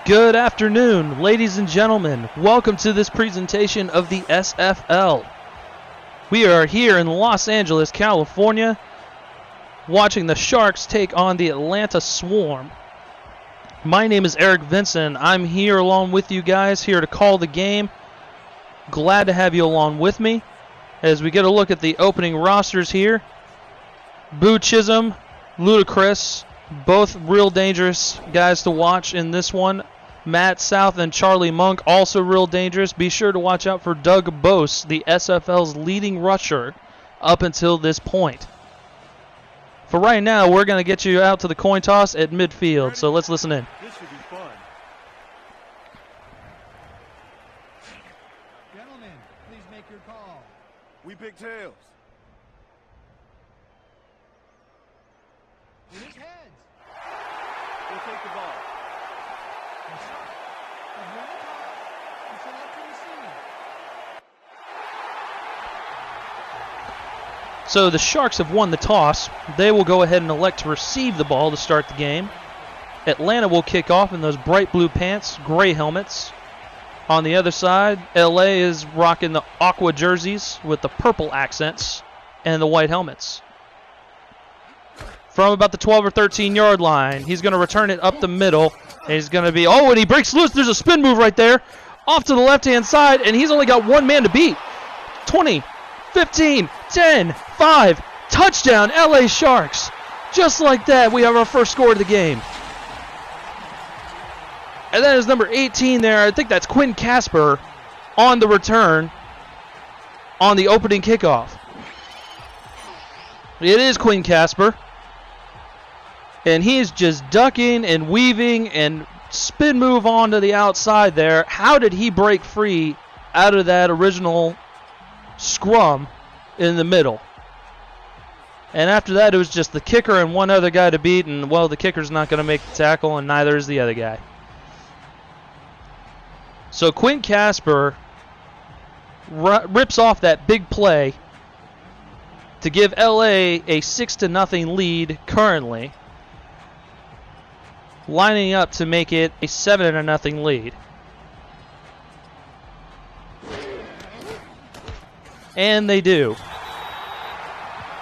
Good afternoon, ladies and gentlemen. Welcome to this presentation of the SFL. We are here in Los Angeles, California, watching the Sharks take on the Atlanta Swarm. My name is Vinson. I'm here along with you guys, here to call the game. Glad to have you along with me as we get a look at the opening rosters here. Boo Chisholm, Ludacris, both real dangerous guys to watch in this one. Matt South and Charlie Monk, also real dangerous. Be sure to watch out for Doug Bose, the SFL's leading rusher up until this point. For right now, we're going to get you out to the coin toss at midfield, so let's listen in. This should be fun. Gentlemen, please make your call. We pick tails. It is heads. We'll take the ball. The Sharks have won the toss and select to receive. So the Sharks have won the toss. They will go ahead and elect to receive the ball to start the game. Atlanta will kick off in those bright blue pants, gray helmets. On the other side, LA is rocking the aqua jerseys with the purple accents and the white helmets. From about the 12 or 13 yard line, he's going to return it up the middle. And he's going to be, and he breaks loose. There's a spin move right there. Off to the left-hand side, and he's only got one man to beat. 20, 15, 10, 5, touchdown, LA Sharks. Just like that, we have our first score of the game. And that is number 18 there. I think that's Quinn Casper on the return on the opening kickoff. It is Quinn Casper. And he is just ducking and weaving and spin move onto the outside there. How did he break free out of that original scrum in the middle? And after that, it was just the kicker and one other guy to beat. And, well, the kicker's not going to make the tackle, and neither is the other guy. So Quinn Casper rips off that big play to give LA a 6-0 lead currently, lining up to make it a 7-0 lead. And they do.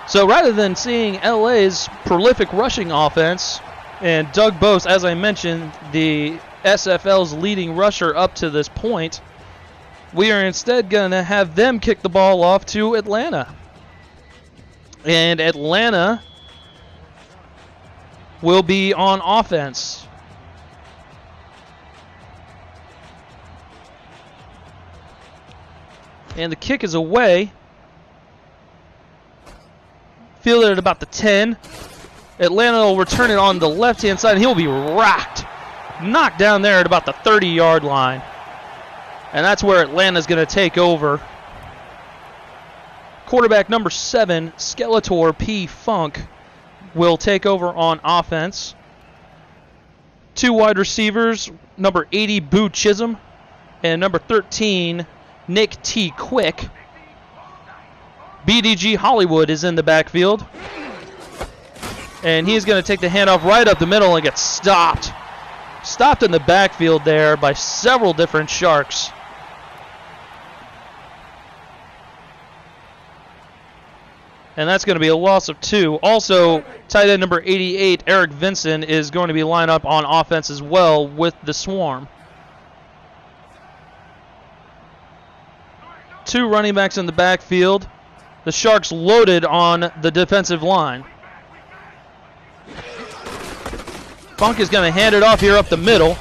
So rather than seeing LA's prolific rushing offense and Doug Bose, as I mentioned, the SFL's leading rusher up to this point, we are instead going to have them kick the ball off to Atlanta. And Atlanta will be on offense. And the kick is away. Fielded at about the 10. Atlanta will return it on the left-hand side, and he'll be racked. Knocked down there at about the 30-yard line. And that's where Atlanta's going to take over. Quarterback number 7, Skeletor P. Funk, will take over on offense. 2 wide receivers, number 80, Boo Chisholm, and number 13, Nick T. Quick. BDG Hollywood is in the backfield. And he's going to take the handoff right up the middle and get stopped. Stopped in the backfield there by several different Sharks. And that's going to be a loss of 2. Also, tight end number 88, Eric Vinson, is going to be lined up on offense as well with the Swarm. 2 running backs in the backfield. The Sharks loaded on the defensive line. Funk is going to hand it off here up the middle,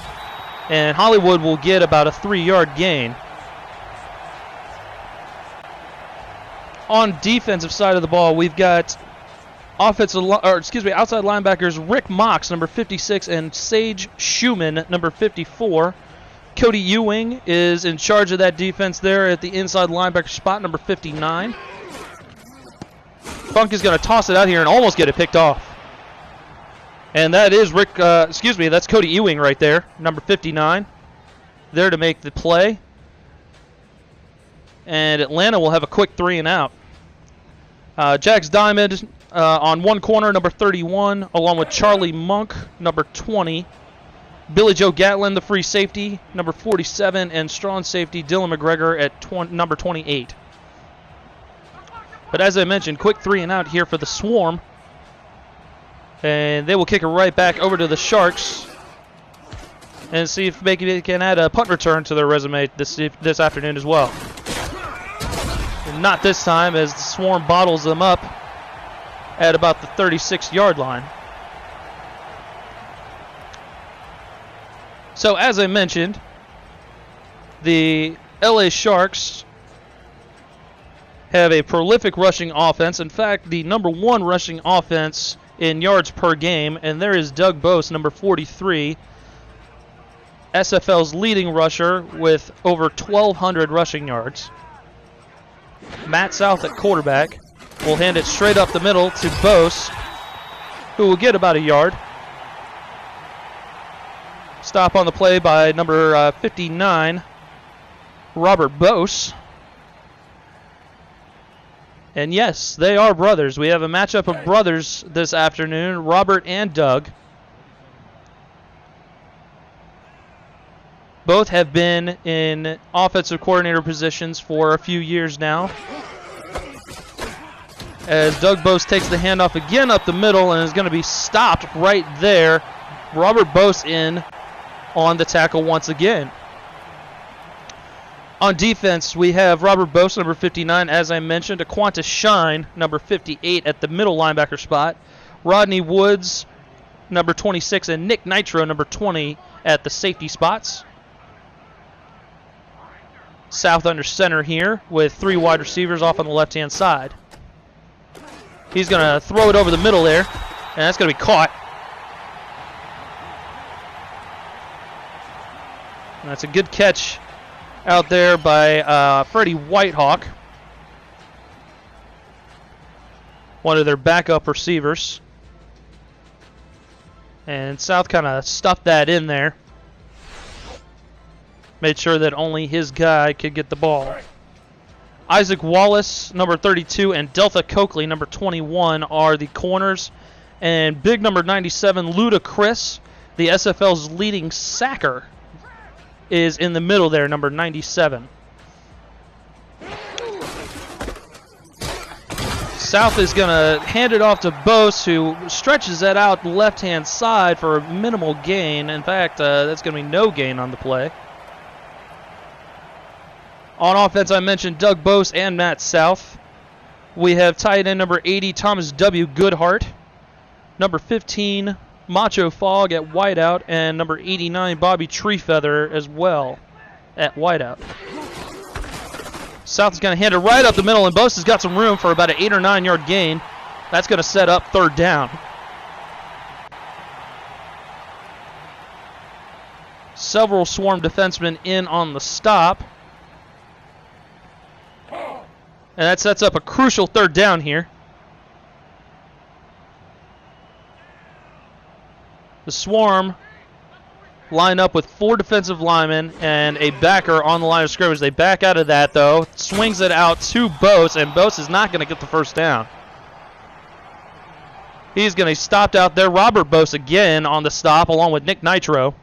and Hollywood will get about a 3-yard gain. On defensive side of the ball, we've got outside linebackers Rick Mox, number 56, and Sage Schumann, number 54. Cody Ewing is in charge of that defense there at the inside linebacker spot, number 59. Funk is going to toss it out here and almost get it picked off. And that is that's Cody Ewing right there, number 59, there to make the play. And Atlanta will have a quick 3 and out. Jax Diamond on one corner, number 31, along with Charlie Monk, number 20. Billy Joe Gatlin, the free safety, number 47, and strong safety Dylan McGregor at number 28. But as I mentioned, quick 3 and out here for the Swarm. And they will kick it right back over to the Sharks and see if maybe they can add a punt return to their resume this afternoon as well. And not this time, as the Swarm bottles them up at about the 36-yard line. So as I mentioned, the LA Sharks have a prolific rushing offense. In fact, the number 1 rushing offense in yards per game, and there is Doug Bose, number 43, SFL's leading rusher with over 1,200 rushing yards. Matt South at quarterback will hand it straight up the middle to Bose, who will get about a yard. Stop on the play by number 59, Robert Bose. And yes, they are brothers. We have a matchup of brothers this afternoon, Robert and Doug. Both have been in offensive coordinator positions for a few years now. As Doug Bose takes the handoff again up the middle and is going to be stopped right there. Robert Bose in on the tackle once again. On defense, we have Robert Bose, number 59, as I mentioned. Aquanta Shine, number 58, at the middle linebacker spot. Rodney Woods, number 26, and Nick Nitro, number 20, at the safety spots. South under center here with 3 wide receivers off on the left-hand side. He's going to throw it over the middle there, and that's going to be caught. And that's a good catch out there by Freddie Whitehawk, one of their backup receivers. And South kind of stuffed that in there. Made sure that only his guy could get the ball. Isaac Wallace, number 32, and Delta Coakley, number 21, are the corners. And big number 97, Luda Chris, the SFL's leading sacker, is in the middle there, number 97. South is going to hand it off to Bose, who stretches that out left-hand side for a minimal gain. In fact, that's going to be no gain on the play. On offense, I mentioned Doug Bose and Matt South. We have tight end number 80, Thomas W. Goodhart. Number 15, Macho Fog at wideout, and number 89, Bobby Treefeather as well at wideout. South is going to hand it right up the middle, and Bose has got some room for about an 8 or 9 yard gain. That's going to set up 3rd down. Several Swarm defensemen in on the stop. And that sets up a crucial 3rd down here. The Swarm line up with 4 defensive linemen and a backer on the line of scrimmage. They back out of that, though. Swings it out to Bose, and Bose is not going to get the 1st down. He's going to be stopped out there. Robert Bose again on the stop, along with Nick Nitro.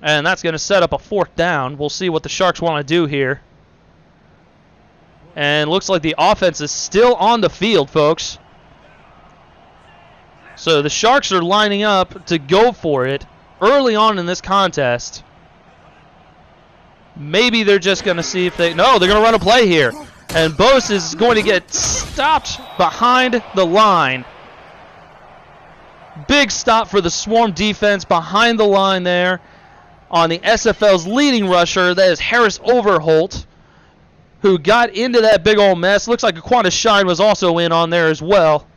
And that's going to set up a 4th down. We'll see what the Sharks want to do here. And looks like the offense is still on the field, folks. So the Sharks are lining up to go for it early on in this contest. Maybe they're just going to see if they... No, they're going to run a play here. And Bose is going to get stopped behind the line. Big stop for the Swarm defense behind the line there on the SFL's leading rusher. That is Harris Overholt, who got into that big old mess. Looks like Aquanta Shine was also in on there as well.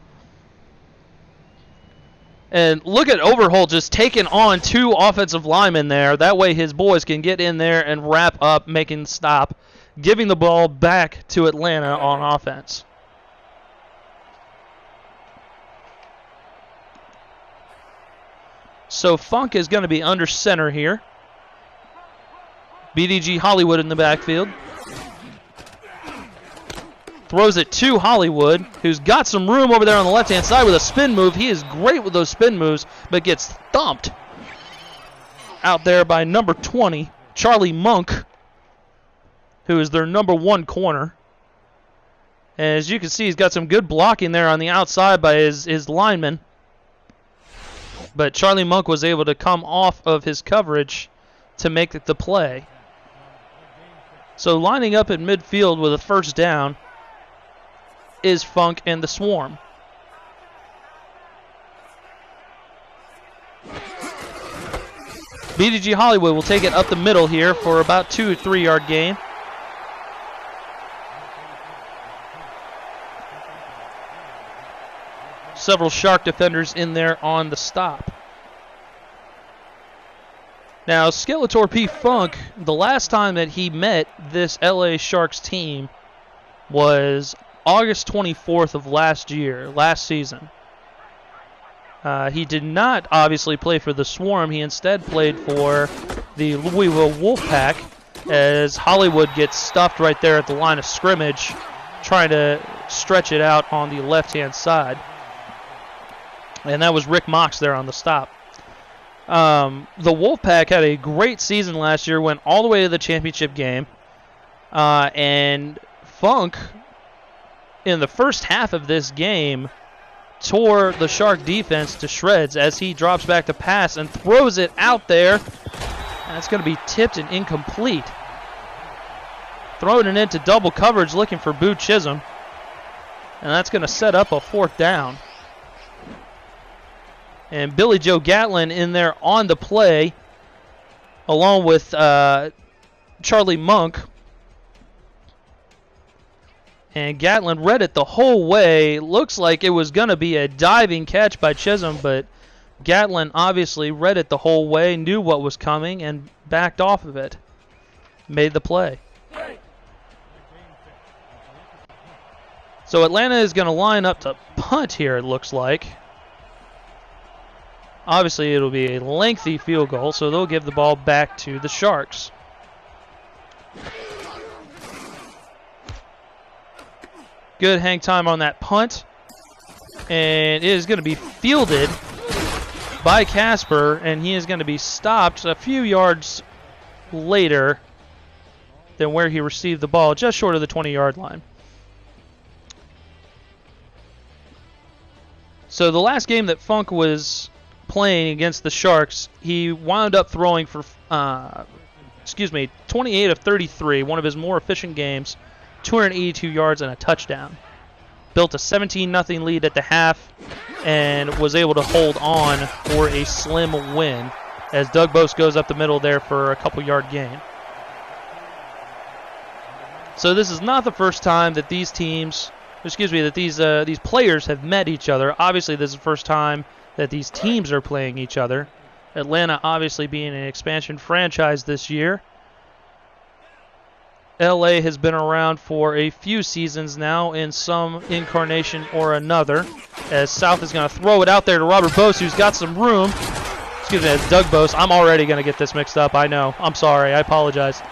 And look at Overholt just taking on 2 offensive linemen there. That way his boys can get in there and wrap up, making the stop, giving the ball back to Atlanta on offense. So Funk is going to be under center here. BDG Hollywood in the backfield. Throws it to Hollywood, who's got some room over there on the left-hand side with a spin move. He is great with those spin moves, but gets thumped. out there by number 20, Charlie Monk, who is their number 1 corner. And as you can see, he's got some good blocking there on the outside by his lineman. But Charlie Monk was able to come off of his coverage to make the play. So lining up at midfield with a first down is Funk and the Swarm. BDG Hollywood will take it up the middle here for about 2 or 3 yard gain. Several Shark defenders in there on the stop. Now, Skeletor P. Funk, the last time that he met this LA Sharks team was August 24th of last season. He did not obviously play for the Swarm. He instead played for the Louisville Wolfpack as Hollywood gets stuffed right there at the line of scrimmage, trying to stretch it out on the left-hand side. And that was Rick Mox there on the stop. The Wolfpack had a great season last year, went all the way to the championship game. And Funk, in the first half of this game, tore the Shark defense to shreds as he drops back to pass and throws it out there. And it's going to be tipped and incomplete. Throwing it into double coverage, looking for Boo Chisholm. And that's going to set up a 4th down. And Billy Joe Gatlin in there on the play, along with Charlie Monk. And Gatlin read it the whole way. Looks like it was going to be a diving catch by Chisholm, but Gatlin obviously read it the whole way, knew what was coming, and backed off of it. Made the play. So Atlanta is going to line up to punt here, it looks like. Obviously, it'll be a lengthy field goal, so they'll give the ball back to the Sharks. Good hang time on that punt. And it is going to be fielded by Casper, and he is going to be stopped a few yards later than where he received the ball, just short of the 20-yard line. So the last game that Funk was playing against the Sharks, he wound up throwing for 28 of 33, one of his more efficient games, 282 yards and a touchdown. Built a 17-0 lead at the half and was able to hold on for a slim win as Doug Bose goes up the middle there for a couple-yard gain. So this is not the first time that these players have met each other. Obviously, this is the first time that these teams are playing each other. Atlanta obviously being an expansion franchise this year. LA has been around for a few seasons now in some incarnation or another. As South is going to throw it out there to Robert Bose, who's got some room. Excuse me, it's Doug Bose. I'm already going to get this mixed up. I know. I'm sorry. I apologize.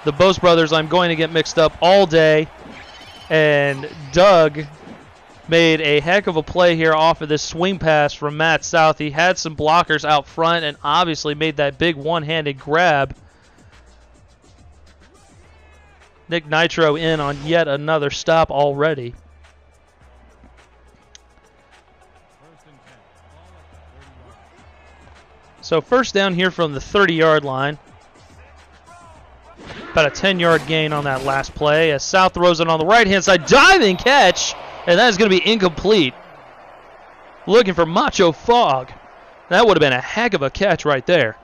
The Bose brothers I'm going to get mixed up all day. And Doug made a heck of a play here off of this swing pass from Matt South. He had some blockers out front and obviously made that big one-handed grab. Nick Nitro in on yet another stop already. So first down here from the 30-yard line. About a 10-yard gain on that last play as South throws it on the right-hand side. Diving catch, and that is going to be incomplete. Looking for Macho Fog. That would have been a heck of a catch right there.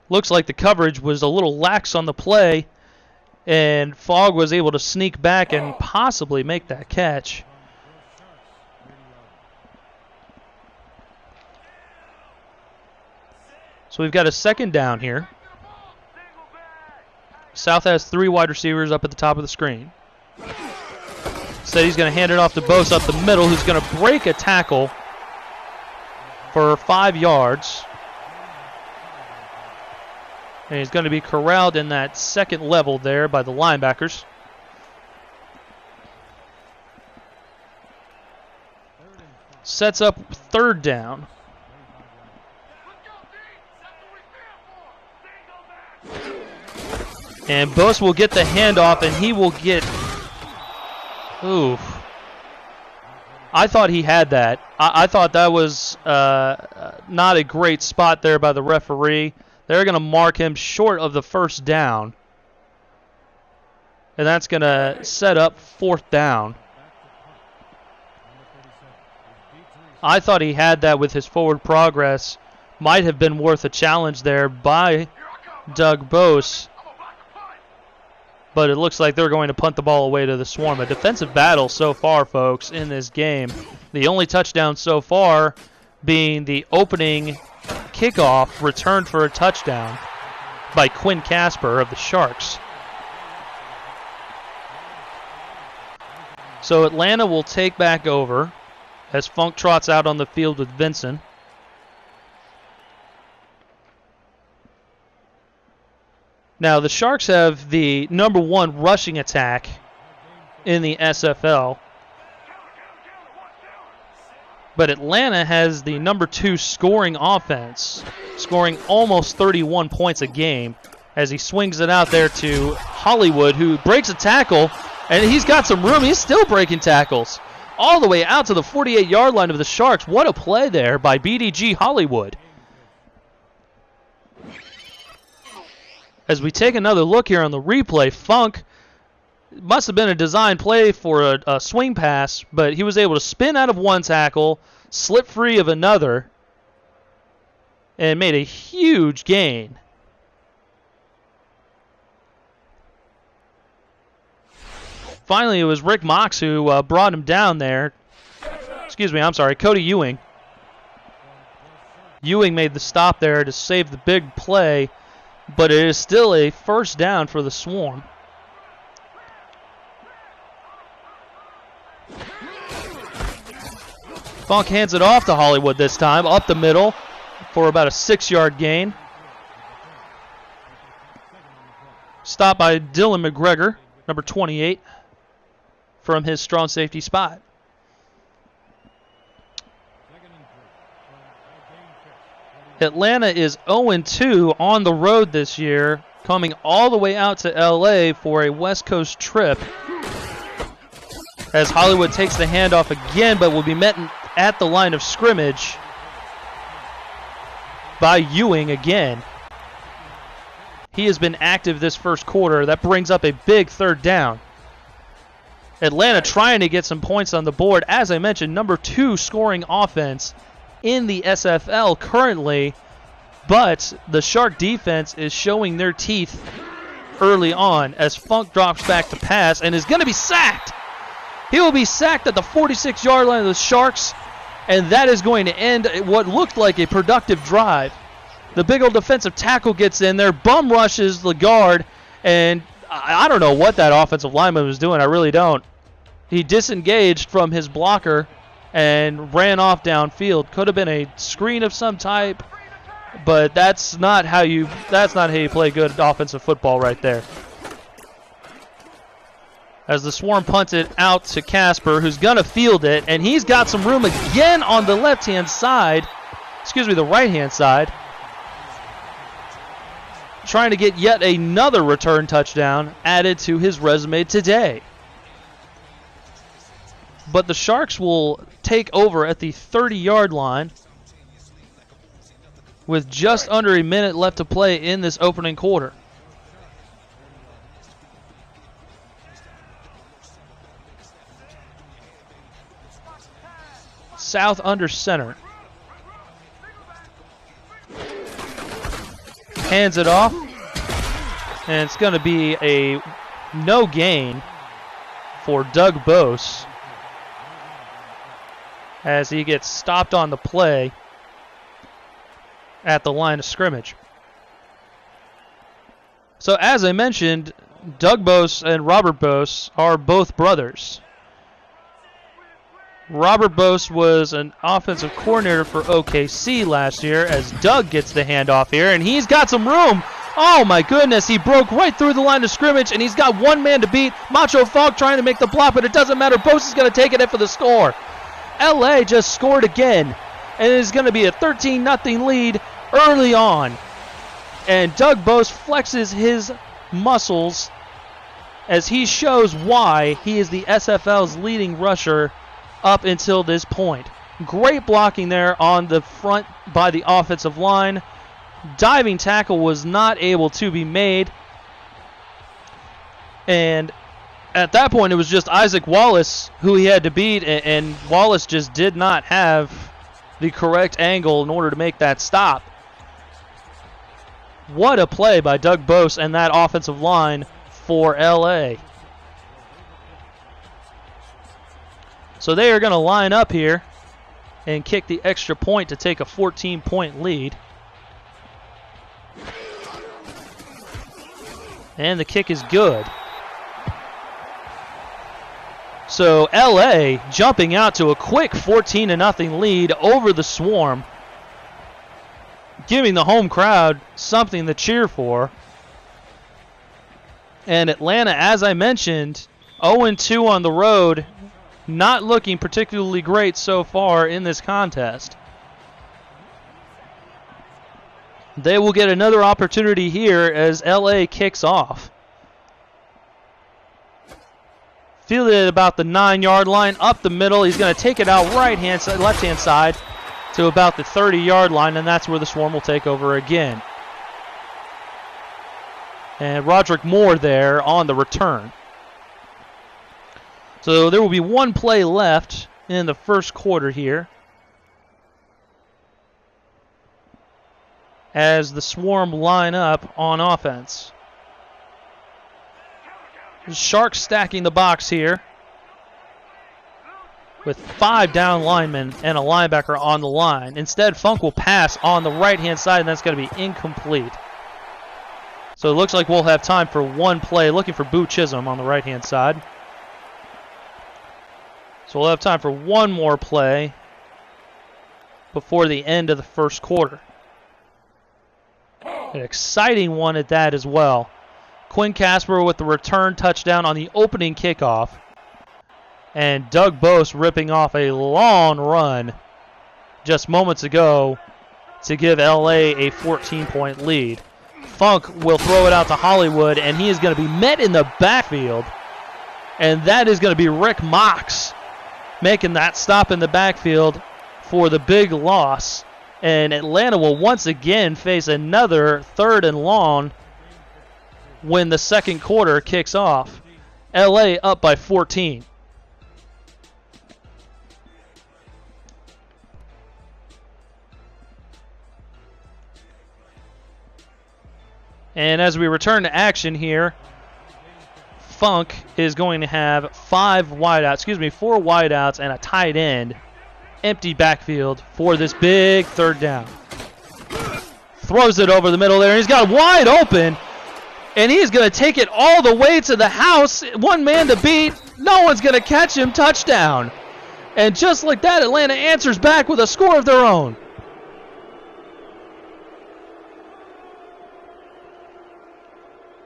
Looks like the coverage was a little lax on the play, and Fogg was able to sneak back and possibly make that catch. So we've got a second down here. South has 3 wide receivers up at the top of the screen. Instead, he's going to hand it off to Bose up the middle, who's going to break a tackle for 5 yards. And he's going to be corralled in that second level there by the linebackers. Sets up third down. And Bose will get the handoff, and he will get... Oof. I thought he had that. I thought that was not a great spot there by the referee. They're going to mark him short of the first down. And that's going to set up fourth down. I thought he had that with his forward progress. Might have been worth a challenge there by Doug Bose. But it looks like they're going to punt the ball away to the Swarm. A defensive battle so far, folks, in this game. The only touchdown so far being the opening kickoff returned for a touchdown by Quinn Casper of the Sharks. So Atlanta will take back over as Funk trots out on the field with Vinson. Now, the Sharks have the #1 rushing attack in the SFL. But Atlanta has the #2 scoring offense, scoring almost 31 points a game as he swings it out there to Hollywood, who breaks a tackle, and he's got some room. He's still breaking tackles all the way out to the 48-yard line of the Sharks. What a play there by BDG Hollywood. As we take another look here on the replay, Funk must have been a design play for a swing pass, but he was able to spin out of one tackle, slip free of another, and made a huge gain. Finally, it was Rick Mox who brought him down there. Excuse me, I'm sorry, Cody Ewing. Ewing made the stop there to save the big play, but it is still a first down for the Swarm. Funk hands it off to Hollywood this time, up the middle for about a 6-yard gain. Stopped by Dylan McGregor, number 28, from his strong safety spot. Atlanta is 0-2 on the road this year, coming all the way out to LA for a West Coast trip. As Hollywood takes the handoff again, but will be met at the line of scrimmage by Ewing again. He has been active this first quarter. That brings up a big third down. Atlanta trying to get some points on the board. As I mentioned, #2 scoring offense in the SFL currently, but the Shark defense is showing their teeth early on as Funk drops back to pass and is going to be sacked. He will be sacked at the 46-yard line of the Sharks, and that is going to end what looked like a productive drive. The big old defensive tackle gets in there, bum rushes the guard, and I don't know what that offensive lineman was doing. I really don't. He disengaged from his blocker and ran off downfield. Could have been a screen of some type, but that's not how you play good offensive football right there. As the Swarm punts it out to Casper, who's going to field it, and he's got some room again on the left-hand side. Excuse me, the right-hand side. Trying to get yet another return touchdown added to his resume today. But the Sharks will take over at the 30-yard line with just under a minute left to play in this opening quarter. South under center. Hands it off, and it's going to be a no gain for Doug Bose as he gets stopped on the play at the line of scrimmage. So as I mentioned, Doug Bose and Robert Bose are both brothers. Robert Bose was an offensive coordinator for OKC last year as Doug gets the handoff here, and he's got some room. Oh my goodness, he broke right through the line of scrimmage, and he's got one man to beat. Macho Funk trying to make the block, but it doesn't matter. Bose is going to take it in for the score. LA just scored again, and it is going to be a 13-0 lead early on. And Doug Bose flexes his muscles as he shows why he is the SFL's leading rusher up until this point. Great blocking there on the front by the offensive line. Diving tackle was not able to be made. And at that point, it was just Isaac Wallace who he had to beat, and Wallace just did not have the correct angle in order to make that stop. What a play by Doug Bose and that offensive line for LA. So they are going to line up here and kick the extra point to take a 14-point lead. And the kick is good. So LA jumping out to a quick 14-0 lead over the Swarm, giving the home crowd something to cheer for. And Atlanta, as I mentioned, 0-2 on the road, not looking particularly great so far in this contest. They will get another opportunity here as LA kicks off. Fielded at about the 9-yard line, up the middle. He's going to take it out right-hand side, left-hand side to about the 30-yard line, and that's where the Swarm will take over again. And Roderick Moore there on the return. So there will be one play left in the first quarter here, as the Swarm line up on offense. The Sharks stacking the box here with 5 down linemen and a linebacker on the line. Instead, Funk will pass on the right-hand side, and that's going to be incomplete. So it looks like we'll have time for one play, looking for Boo Chisholm on the right-hand side. So we'll have time for one more play before the end of the first quarter. An exciting one at that as well. Quinn Casper with the return touchdown on the opening kickoff. And Doug Bose ripping off a long run just moments ago to give LA a 14-point lead. Funk will throw it out to Hollywood, and he is going to be met in the backfield. And that is going to be Rick Mox making that stop in the backfield for the big loss. And Atlanta will once again face another 3rd and long when the second quarter kicks off. LA up by 14. And as we return to action here, Funk is going to have 4 wideouts and a tight end. Empty backfield for this big 3rd down. Throws it over the middle there. He's got wide open, and he's going to take it all the way to the house. One man to beat. No one's going to catch him. Touchdown. And just like that, Atlanta answers back with a score of their own.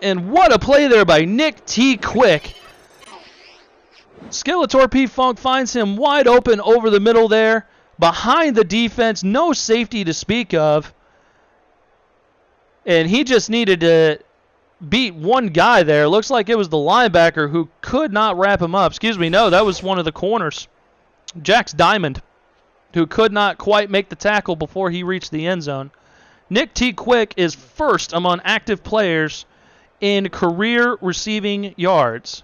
And what a play there by Nick T. Quick. Skeletor P. Funk finds him wide open over the middle there, behind the defense, no safety to speak of. And he just needed to beat one guy there. Looks like it was the linebacker who could not wrap him up. No, that was one of the corners, Jax Diamond, who could not quite make the tackle before he reached the end zone. Nick T. Quick is first among active players in career receiving yards.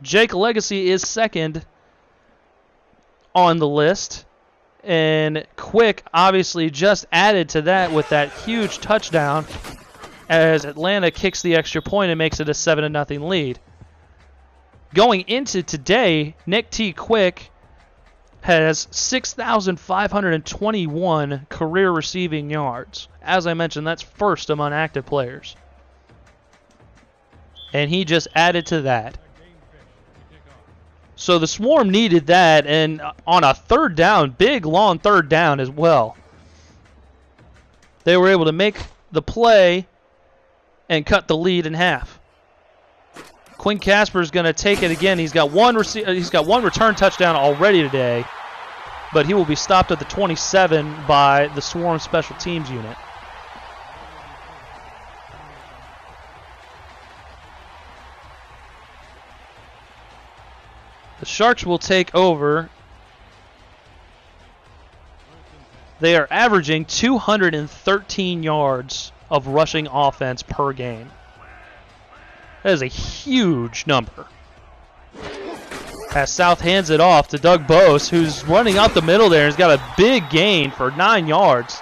Jake Legacy is second on the list. And Quick obviously just added to that with that huge touchdown as Atlanta kicks the extra point and makes it a 7-0 lead. Going into today, Nick T. Quick has 6,521 career receiving yards. As I mentioned, that's first among active players. And he just added to that. So the Swarm needed that, and on a 3rd down, big, long 3rd down as well, they were able to make the play and cut the lead in half. Quinn Casper is going to take it again. He's got one return touchdown already today, but he will be stopped at the 27 by the Swarm Special Teams unit. The Sharks will take over. They are averaging 213 yards of rushing offense per game. That is a huge number. As South hands it off to Doug Bose, who's running up the middle there and has got a big gain for 9 yards.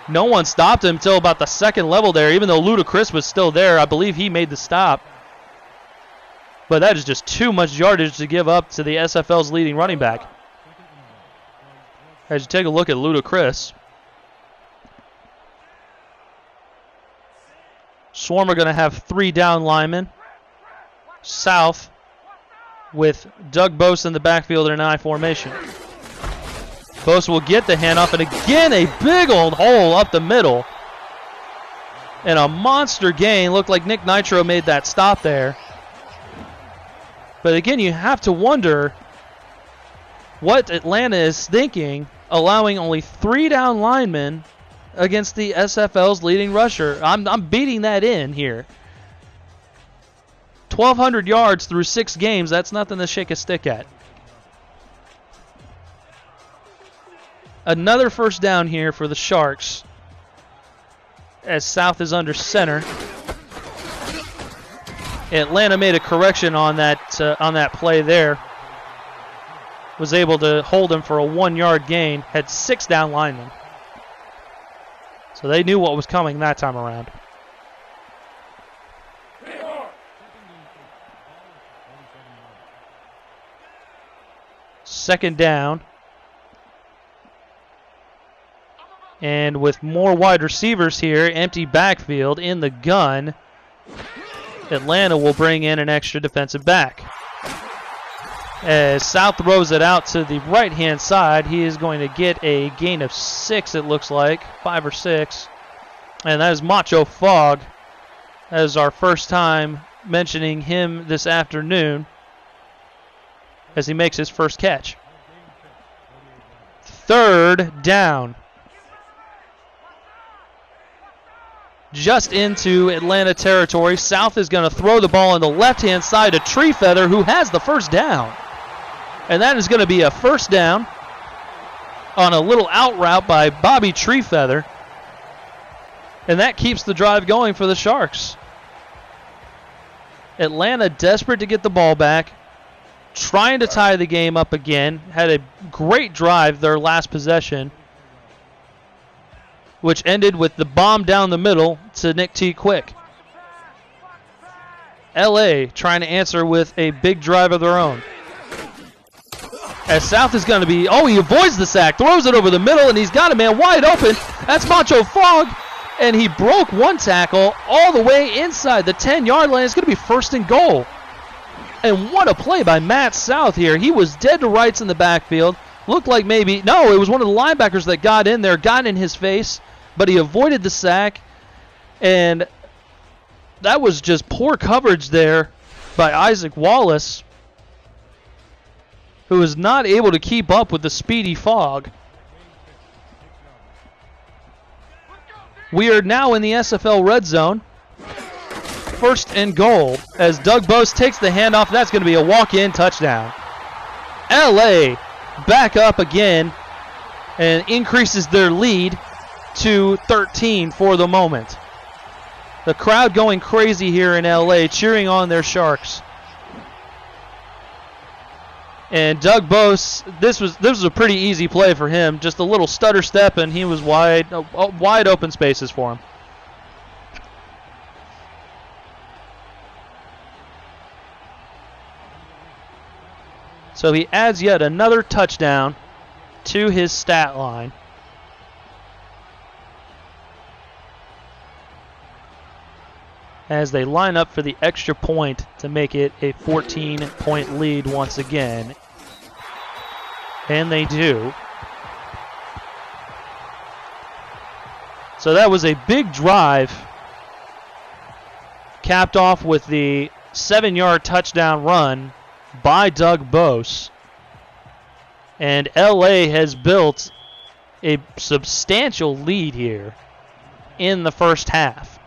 No one stopped him until about the second level there, even though Ludacris was still there. I believe he made the stop. But that is just too much yardage to give up to the SFL's leading running back. As you take a look at Ludacris, Swarm are going to have 3 down linemen. South with Doug Bose in the backfield in an I formation. Bose will get the handoff, and again a big old hole up the middle. And a monster gain. Looked like Nick Nitro made that stop there. But again, you have to wonder what Atlanta is thinking, allowing only 3 down linemen against the SFL's leading rusher. I'm beating that in here. 1,200 yards through 6 games, that's nothing to shake a stick at. Another first down here for the Sharks as South is under center. Atlanta made a correction on that play there. Was able to hold him for a 1-yard gain. Had 6 down linemen. So they knew what was coming that time around. Second down. And with more wide receivers here, empty backfield in the gun, Atlanta will bring in an extra defensive back. As South throws it out to the right-hand side, he is going to get a gain of 6, it looks like, 5 or 6. And that is Macho Fog. That is our first time mentioning him this afternoon as he makes his first catch. Third down. Just into Atlanta territory. South is going to throw the ball on the left-hand side to Treefeather, who has the first down. And that is going to be a first down on a little out route by Bobby Treefeather. And that keeps the drive going for the Sharks. Atlanta desperate to get the ball back, trying to tie the game up again. Had a great drive their last possession, which ended with the bomb down the middle to Nick T. Quick. LA trying to answer with a big drive of their own. As South is going to be, he avoids the sack, throws it over the middle, and he's got a man wide open. That's Macho Fog, and he broke one tackle all the way inside the 10-yard line. It's going to be first and goal. And what a play by Matt South here. He was dead to rights in the backfield. Looked like it was one of the linebackers that got in there, got in his face, but he avoided the sack, and that was just poor coverage there by Isaac Wallace, who was not able to keep up with the speedy Fog. We are now in the SFL red zone. First and goal as Doug Bose takes the handoff. That's going to be a walk-in touchdown. LA back up again and increases their lead to 13 for the moment. The crowd going crazy here in LA, cheering on their Sharks. And Doug Bose, this was a pretty easy play for him. Just a little stutter step, and he was wide open spaces for him. So he adds yet another touchdown to his stat line. As they line up for the extra point to make it a 14-point lead once again. And they do. So that was a big drive, capped off with the 7-yard touchdown run by Doug Bose. And LA has built a substantial lead here in the first half.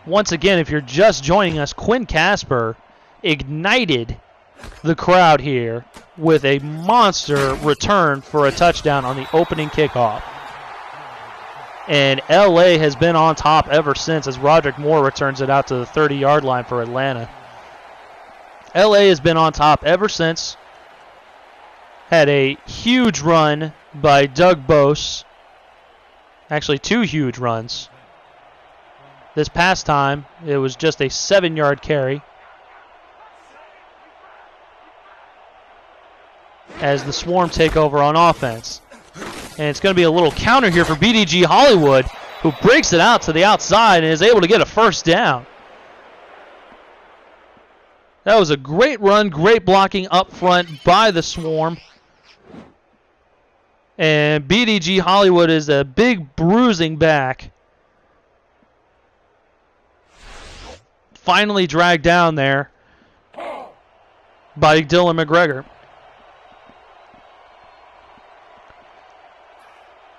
Once again, if you're just joining us, Quinn Casper ignited the crowd here with a monster return for a touchdown on the opening kickoff. And LA has been on top ever since as Roderick Moore returns it out to the 30-yard line for Atlanta. LA has been on top ever since. Had a huge run by Doug Bose. Actually, 2 huge runs. This past time, it was just a 7-yard carry. As the Swarm take over on offense. And it's going to be a little counter here for BDG Hollywood, who breaks it out to the outside and is able to get a first down. That was a great run, great blocking up front by the Swarm. And BDG Hollywood is a big bruising back. Finally dragged down there by Dylan McGregor.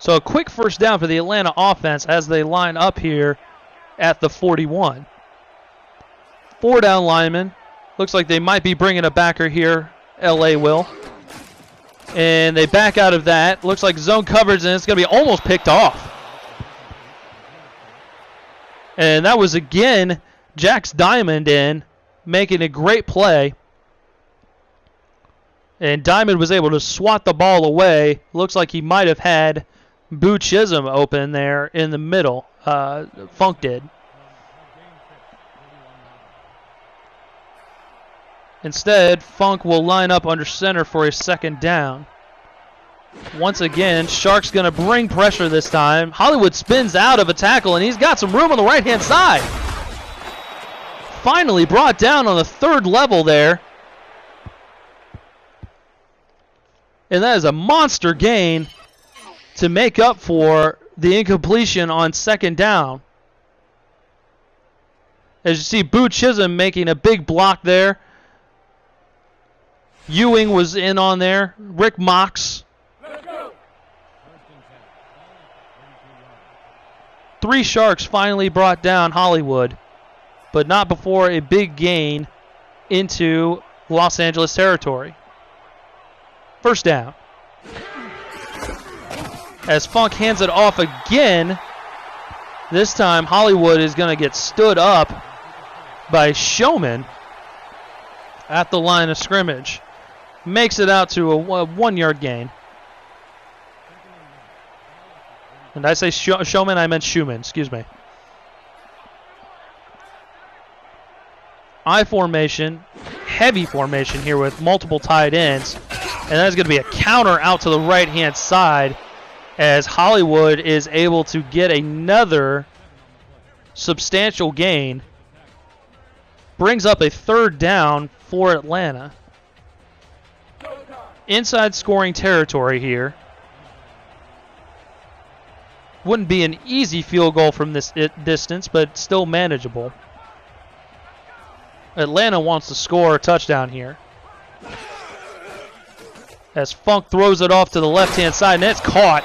So a quick first down for the Atlanta offense as they line up here at the 41. 4 down linemen. Looks like they might be bringing a backer here. LA will. And they back out of that. Looks like zone coverage, and it's going to be almost picked off. And that was, again, Jax Diamond in, making a great play. And Diamond was able to swat the ball away. Looks like he might have had Boo Chisholm open there in the middle. Funk did. Instead, Funk will line up under center for a second down. Once again, Sharks going to bring pressure this time. Hollywood spins out of a tackle, and he's got some room on the right-hand side. Finally brought down on the 3rd level there. And that is a monster gain to make up for the incompletion on 2nd down. As you see, Boo Chisholm making a big block there. Ewing was in on there. Rick Mox. 3 Sharks finally brought down Hollywood, but not before a big gain into Los Angeles territory. First down. As Funk hands it off again, this time Hollywood is going to get stood up by Showman at the line of scrimmage. Makes it out to a 1-yard gain. And I say Showman, I meant Schumann, excuse me. I formation, heavy formation here with multiple tight ends. And that's going to be a counter out to the right-hand side as Hollywood is able to get another substantial gain. Brings up a 3rd down for Atlanta. Inside scoring territory here. Wouldn't be an easy field goal from this distance, but still manageable. Atlanta wants to score a touchdown here. As Funk throws it off to the left-hand side, and it's caught.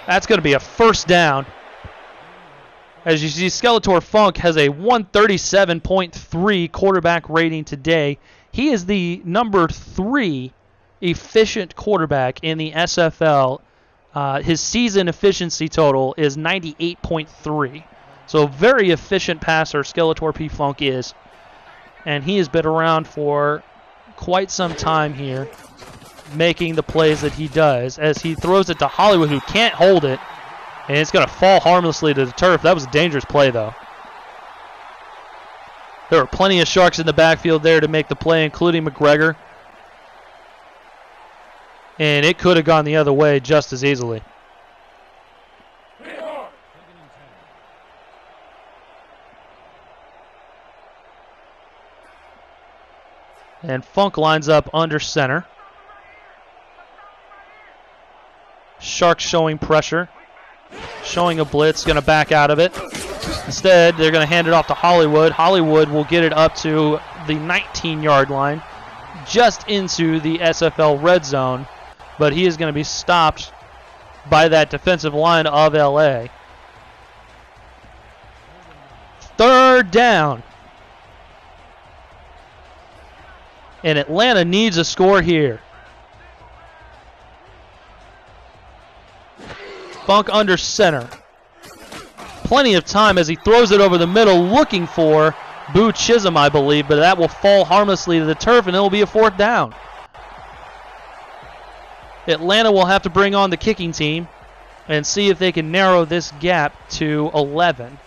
That's going to be a first down. As you see, Skeletor Funk has a 137.3 quarterback rating today. He is the number 3 efficient quarterback in the SFL. His season efficiency total is 98.3. So very efficient passer Skeletor P. Funk is. And he has been around for quite some time here, making the plays that he does. As he throws it to Hollywood, who can't hold it. And it's going to fall harmlessly to the turf. That was a dangerous play, though. There were plenty of Sharks in the backfield there to make the play, including McGregor. And it could have gone the other way just as easily. And Funk lines up under center. Sharks showing pressure. Showing a blitz, going to back out of it. Instead, they're going to hand it off to Hollywood. Hollywood will get it up to the 19-yard line, just into the SFL red zone, but he is going to be stopped by that defensive line of LA. Third down. And Atlanta needs a score here. Funk under center. Plenty of time as he throws it over the middle, looking for Boo Chisholm, I believe, but that will fall harmlessly to the turf, and it will be a fourth down. Atlanta will have to bring on the kicking team and see if they can narrow this gap to 11.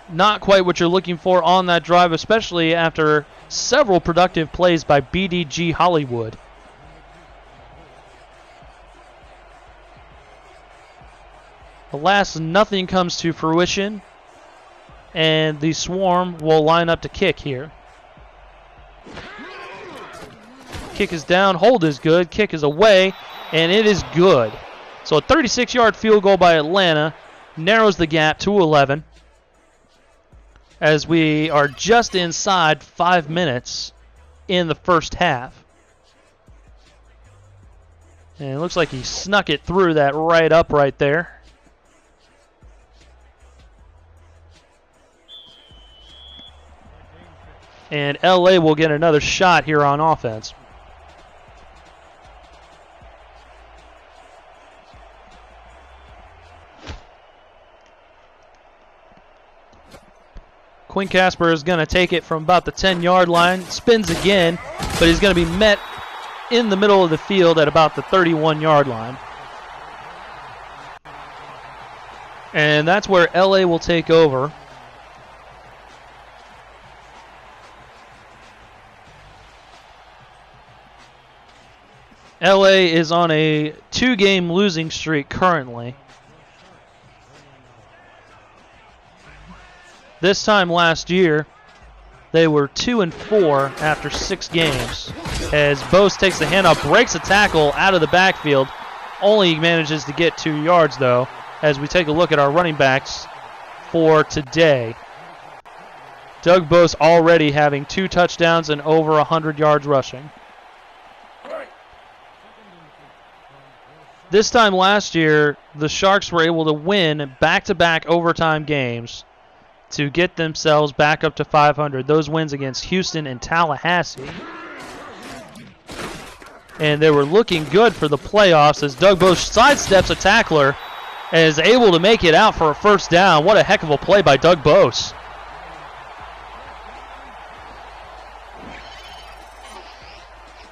Not quite what you're looking for on that drive, especially after several productive plays by BDG Hollywood. Alas, nothing comes to fruition, and the Swarm will line up to kick here. Kick is down, hold is good, kick is away, and it is good. So a 36-yard field goal by Atlanta narrows the gap to 11, as we are just inside 5 minutes in the first half. And it looks like he snuck it through that right upright there. And LA will get another shot here on offense. Quinn Casper is going to take it from about the 10-yard line, spins again, but he's going to be met in the middle of the field at about the 31-yard line. And that's where LA will take over. LA is on a 2-game losing streak currently. This time last year, they were 2-4 after 6 games. As Bose takes the handoff, breaks a tackle out of the backfield, only manages to get 2 yards though, as we take a look at our running backs for today. Doug Bose already having 2 touchdowns and over 100 yards rushing. This time last year, the Sharks were able to win back-to-back overtime games to get themselves back up to 500. Those wins against Houston and Tallahassee. And they were looking good for the playoffs as Doug Bose sidesteps a tackler and is able to make it out for a first down. What a heck of a play by Doug Bose.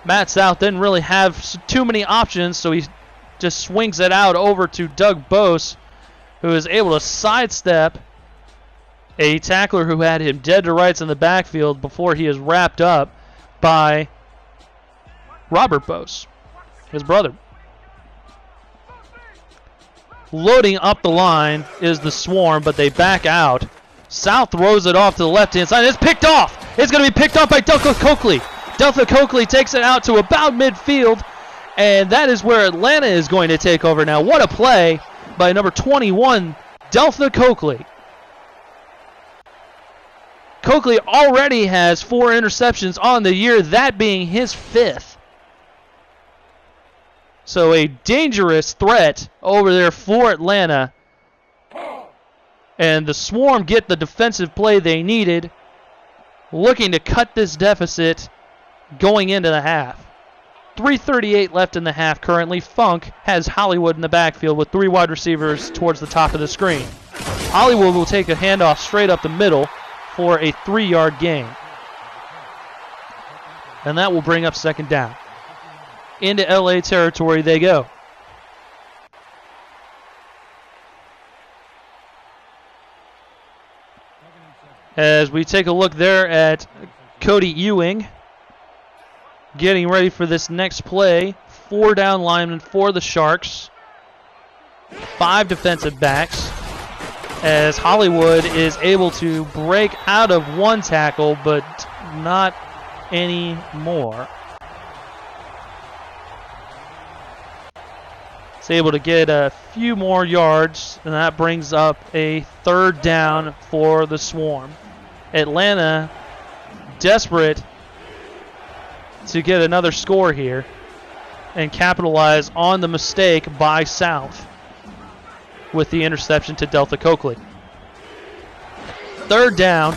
Matt South didn't really have too many options, so he just swings it out over to Doug Bose, who is able to sidestep a tackler who had him dead to rights in the backfield before he is wrapped up by Robert Bose, his brother. Loading up the line is the Swarm, but they back out. South throws it off to the left-hand side. It's picked off. It's going to be picked off by Delta Coakley. Delta Coakley takes it out to about midfield, and that is where Atlanta is going to take over now. What a play by number 21, Delta Coakley. Coakley already has 4 interceptions on the year, that being his 5th. So a dangerous threat over there for Atlanta. And the Swarm get the defensive play they needed, looking to cut this deficit going into the half. 3:38 left in the half currently. Funk has Hollywood in the backfield with 3 wide receivers towards the top of the screen. Hollywood will take a handoff straight up the middle for a 3-yard gain. And that will bring up second down. Into LA territory they go. As we take a look there at Cody Ewing getting ready for this next play. 4 down linemen for the Sharks. 5 defensive backs. As Hollywood is able to break out of 1 tackle, but not any more. It's able to get a few more yards, and that brings up a 3rd down for the Swarm. Atlanta desperate to get another score here and capitalize on the mistake by South with the interception to Delta Coakley. Third down,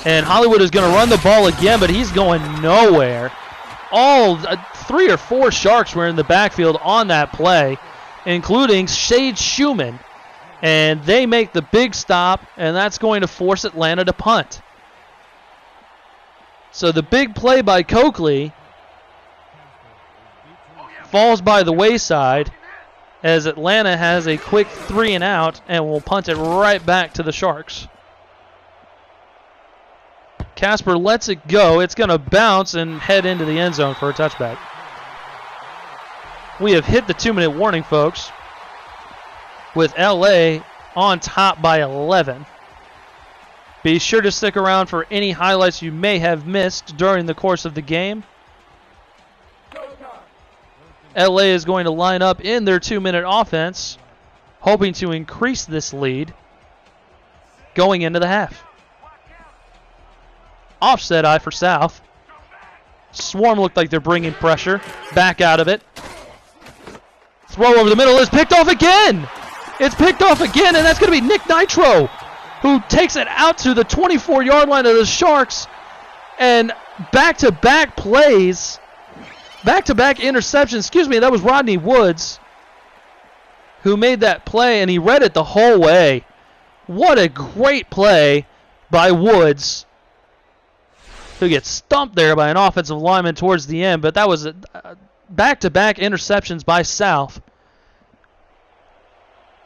and Hollywood is going to run the ball again, but he's going nowhere. All 3 or 4 Sharks were in the backfield on that play, including Shade Schumann, and they make the big stop, and that's going to force Atlanta to punt. So the big play by Coakley falls by the wayside as Atlanta has a quick 3 and out and will punt it right back to the Sharks. Casper lets it go. It's going to bounce and head into the end zone for a touchback. We have hit the 2-minute warning, folks, with LA on top by 11. Be sure to stick around for any highlights you may have missed during the course of the game. LA is going to line up in their 2-minute offense, hoping to increase this lead going into the half. Offset eye for South. Swarm looked like they're bringing pressure. Back out of it. Throw over the middle is picked off again. It's picked off again, and that's going to be Nick Nitro, who takes it out to the 24-yard line of the Sharks. And back-to-back plays, back-to-back interceptions. That was Rodney Woods who made that play, and he read it the whole way. What a great play by Woods, who gets stumped there by an offensive lineman towards the end. But that was back-to-back interceptions by South.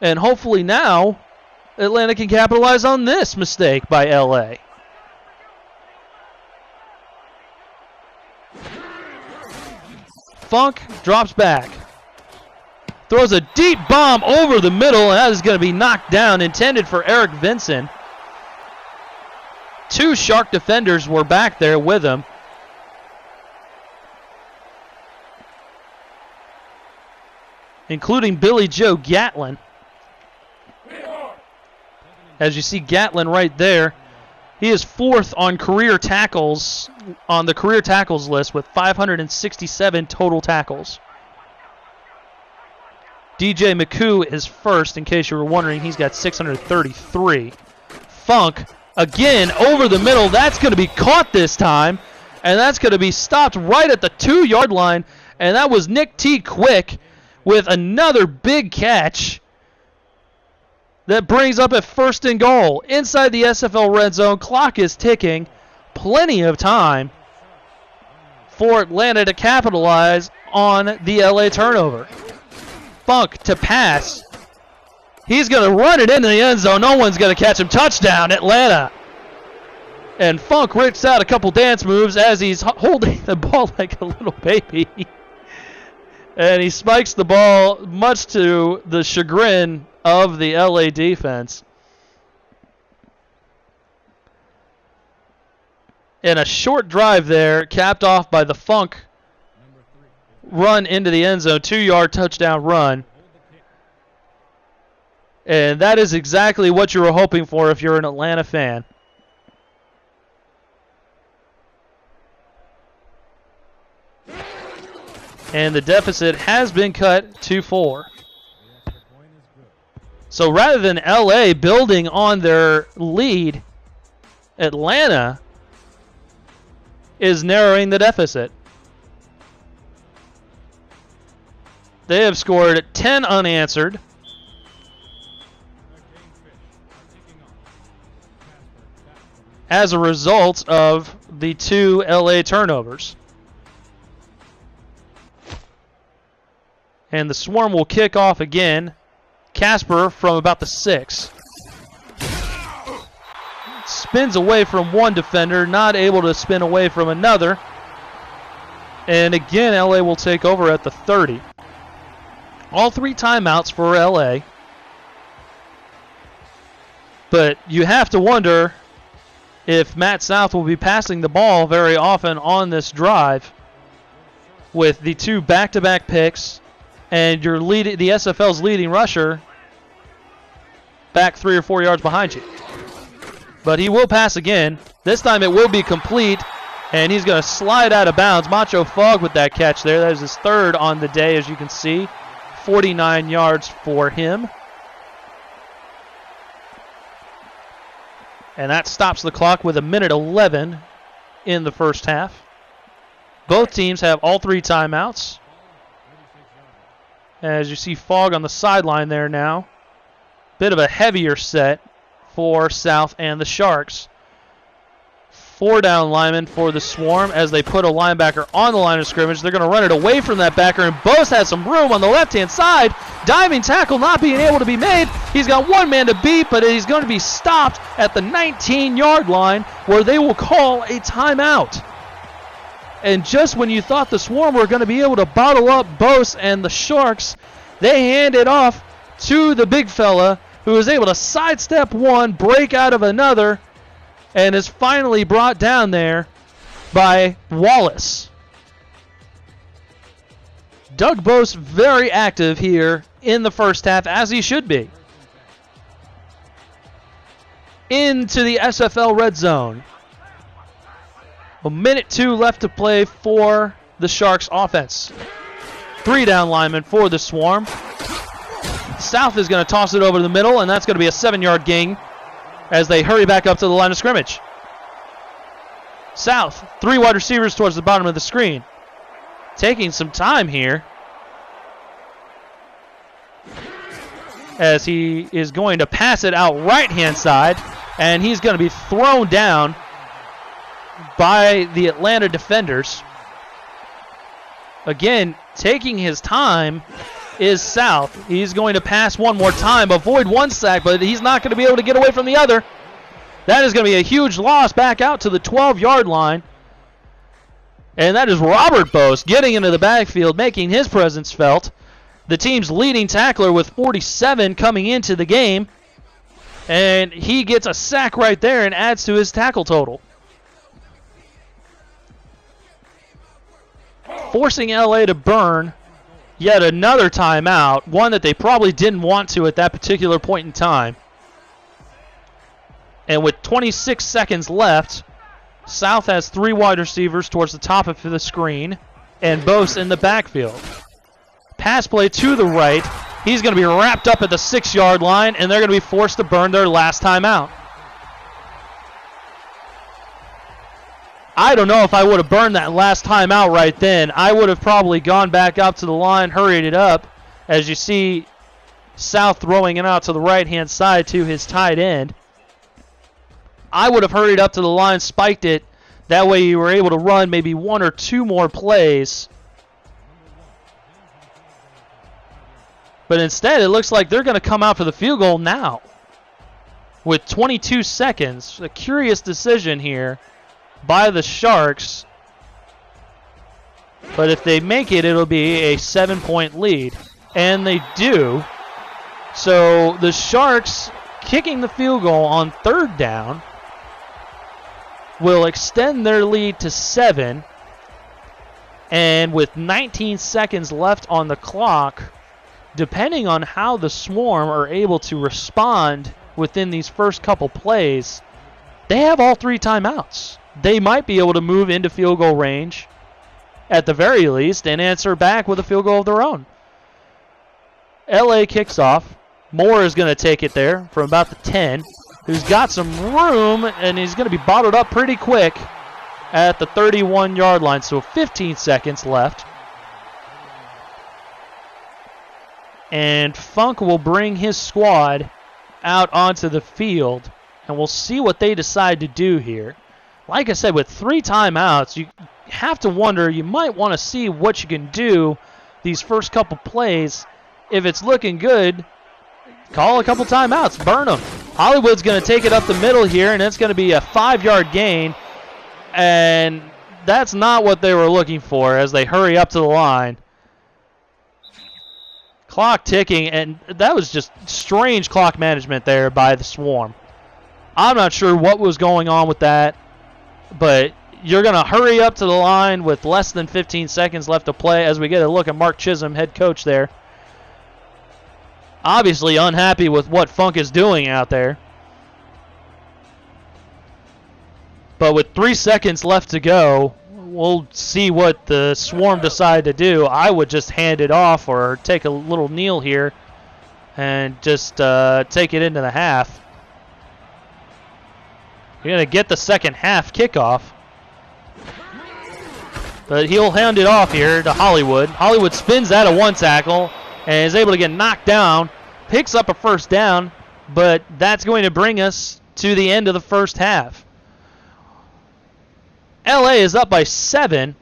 And hopefully now Atlanta can capitalize on this mistake by LA. Funk drops back. Throws a deep bomb over the middle, and that is going to be knocked down, intended for Eric Vinson. 2 Shark defenders were back there with him. Including Billy Joe Gatlin. As you see Gatlin right there, he is 4th on career tackles, on the career tackles list with 567 total tackles. DJ McCoo is 1st, in case you were wondering. He's got 633. Funk, again, over the middle. That's going to be caught this time, and that's going to be stopped right at the 2-yard line, and that was Nick T. Quick with another big catch that brings up a 1st and goal. Inside the SFL red zone, clock is ticking. Plenty of time for Atlanta to capitalize on the LA turnover. Funk to pass. He's going to run it into the end zone. No one's going to catch him. Touchdown, Atlanta. And Funk rips out a couple dance moves as he's holding the ball like a little baby. And he spikes the ball, much to the chagrin of the LA defense. And a short drive there, capped off by the Funk run into the end zone, 2-yard touchdown run. And that is exactly what you were hoping for if you're an Atlanta fan. And the deficit has been cut to 4. So rather than LA building on their lead, Atlanta is narrowing the deficit. They have scored 10 unanswered. As a result of the 2 LA turnovers. And the Swarm will kick off again. Casper from about the 6. Spins away from one defender, not able to spin away from another. And again, LA will take over at the 30. All 3 timeouts for LA. But you have to wonder if Matt South will be passing the ball very often on this drive with the 2 back-to-back picks and the SFL's leading rusher back 3 or 4 yards behind you. But he will pass again. This time it will be complete, And he's going to slide out of bounds. Macho Fog with that catch there. That is his third on the day, as you can see. 49 yards for him. And that stops the clock with 1:11 in the first half. Both teams have all 3 timeouts. As you see Fog on the sideline there now. Bit of a heavier set for South and the Sharks. 4 down linemen for the Swarm as they put a linebacker on the line of scrimmage. They're going to run it away from that backer, and Bose has some room on the left-hand side. Diving tackle not being able to be made. He's got one man to beat, but he's going to be stopped at the 19-yard line where they will call a timeout. And just when you thought the Swarm were going to be able to bottle up Bose and the Sharks, they hand it off to the big fella who is able to sidestep one, break out of another, and is finally brought down there by Wallace. Doug Bose very active here in the first half, as he should be. Into the SFL red zone. 1:02 left to play for the Sharks offense. 3 down linemen for the Swarm. South is going to toss it over the middle, and that's going to be a 7-yard gain as they hurry back up to the line of scrimmage. South, 3 wide receivers towards the bottom of the screen. Taking some time here as he is going to pass it out right-hand side, and he's going to be thrown down by the Atlanta defenders. Again, taking his time is South. He's going to pass one more time, avoid one sack, but he's not going to be able to get away from the other. That is going to be a huge loss back out to the 12-yard line. And that is Robert Bose getting into the backfield, making his presence felt. The team's leading tackler with 47 coming into the game. And he gets a sack right there and adds to his tackle total. Forcing LA to burn yet another timeout, one that they probably didn't want to at that particular point in time. And with 26 seconds left, South has 3 wide receivers towards the top of the screen and Bose in the backfield. Pass play to the right. He's going to be wrapped up at the 6-yard line, and they're going to be forced to burn their last timeout. I don't know if I would have burned that last timeout right then. I would have probably gone back up to the line, hurried it up. As you see, South throwing it out to the right-hand side to his tight end. I would have hurried up to the line, spiked it. That way you were able to run maybe 1 or 2 more plays. But instead, it looks like they're going to come out for the field goal now. With 22 seconds. A curious decision here by the Sharks. But if they make it, it'll be a 7-point lead. And they do. So the Sharks kicking the field goal on 3rd down will extend their lead to 7. And with 19 seconds left on the clock, depending on how the Swarm are able to respond within these first couple plays, they have all 3 timeouts. They might be able to move into field goal range at the very least and answer back with a field goal of their own. LA kicks off. Moore is going to take it there from about the 10, who's got some room, and he's going to be bottled up pretty quick at the 31-yard line. So 15 seconds left. And Funk will bring his squad out onto the field, and we'll see what they decide to do here. Like I said, with 3 timeouts, you have to wonder, you might want to see what you can do these first couple plays. If it's looking good, call a couple timeouts, burn them. Hollywood's going to take it up the middle here, and it's going to be a 5-yard gain. And that's not what they were looking for as they hurry up to the line. Clock ticking, and that was just strange clock management there by the Swarm. I'm not sure what was going on with that, but you're going to hurry up to the line with less than 15 seconds left to play as we get a look at Mark Chisholm, head coach there. Obviously unhappy with what Funk is doing out there. But with 3 seconds left to go, we'll see what the Swarm decide to do. I would just hand it off or take a little kneel here and just take it into the half. You're going to get the second half kickoff. But he'll hand it off here to Hollywood. Hollywood spins out of 1 tackle and is able to get knocked down. Picks up a first down, but that's going to bring us to the end of the first half. LA is up by 7,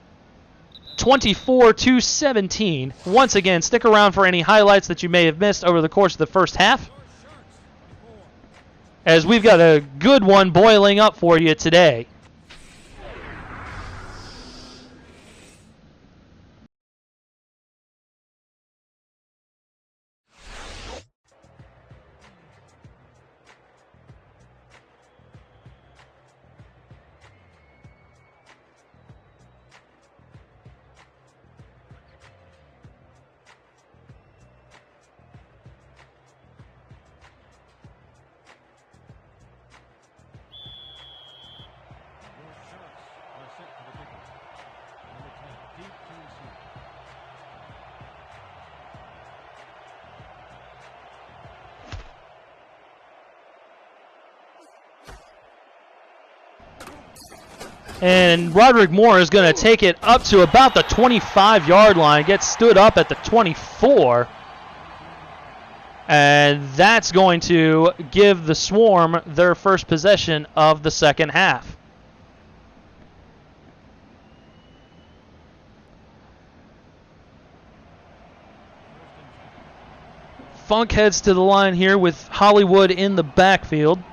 24-17. Once again, stick around for any highlights that you may have missed over the course of the first half, as we've got a good one boiling up for you today. And Roderick Moore is going to take it up to about the 25-yard line, gets stood up at the 24. And that's going to give the Swarm their first possession of the second half. Funk heads to the line here with Hollywood in the backfield.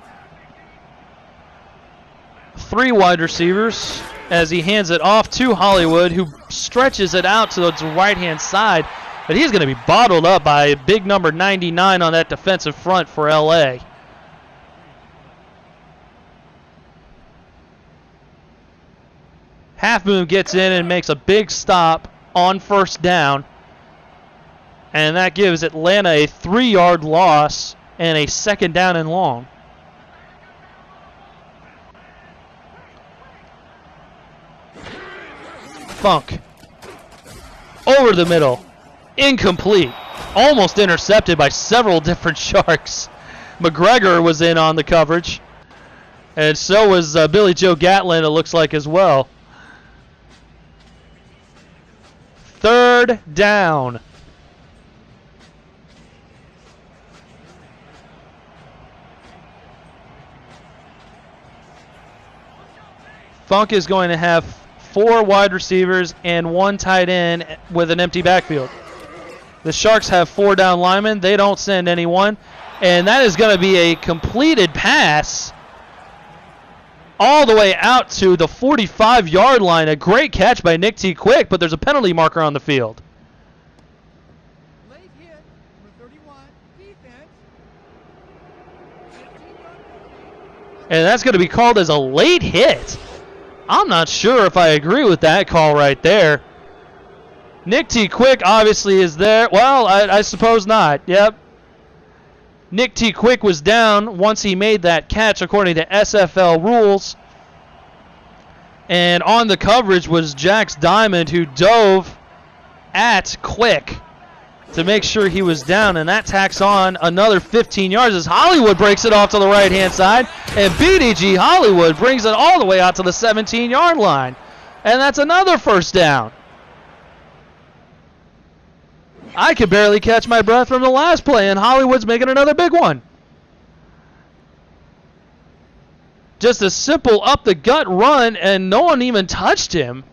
3 wide receivers as he hands it off to Hollywood, who stretches it out to the right-hand side. But he's going to be bottled up by big number 99 on that defensive front for LA. Half Moon gets in and makes a big stop on first down. And that gives Atlanta a 3-yard loss and a second down and long. Funk over the middle, incomplete, almost intercepted by several different Sharks. McGregor was in on the coverage, and so was Billy Joe Gatlin, it looks like, as well. Third down. Funk is going to have 4 wide receivers and 1 tight end with an empty backfield. The Sharks have 4 down linemen. They don't send anyone. And that is going to be a completed pass all the way out to the 45-yard line. A great catch by Nick T. Quick, but there's a penalty marker on the field. Late hit, number 31, defense. And that's going to be called as a late hit. I'm not sure if I agree with that call right there. Nick T. Quick obviously is there. Well, I suppose not. Yep. Nick T. Quick was down once he made that catch according to SFL rules. And on the coverage was Jax Diamond, who dove at Quick to make sure he was down, and that tacks on another 15 yards as Hollywood breaks it off to the right-hand side, and BDG Hollywood brings it all the way out to the 17-yard line, and that's another first down. I could barely catch my breath from the last play, and Hollywood's making another big one. Just a simple up-the-gut run, and no one even touched him.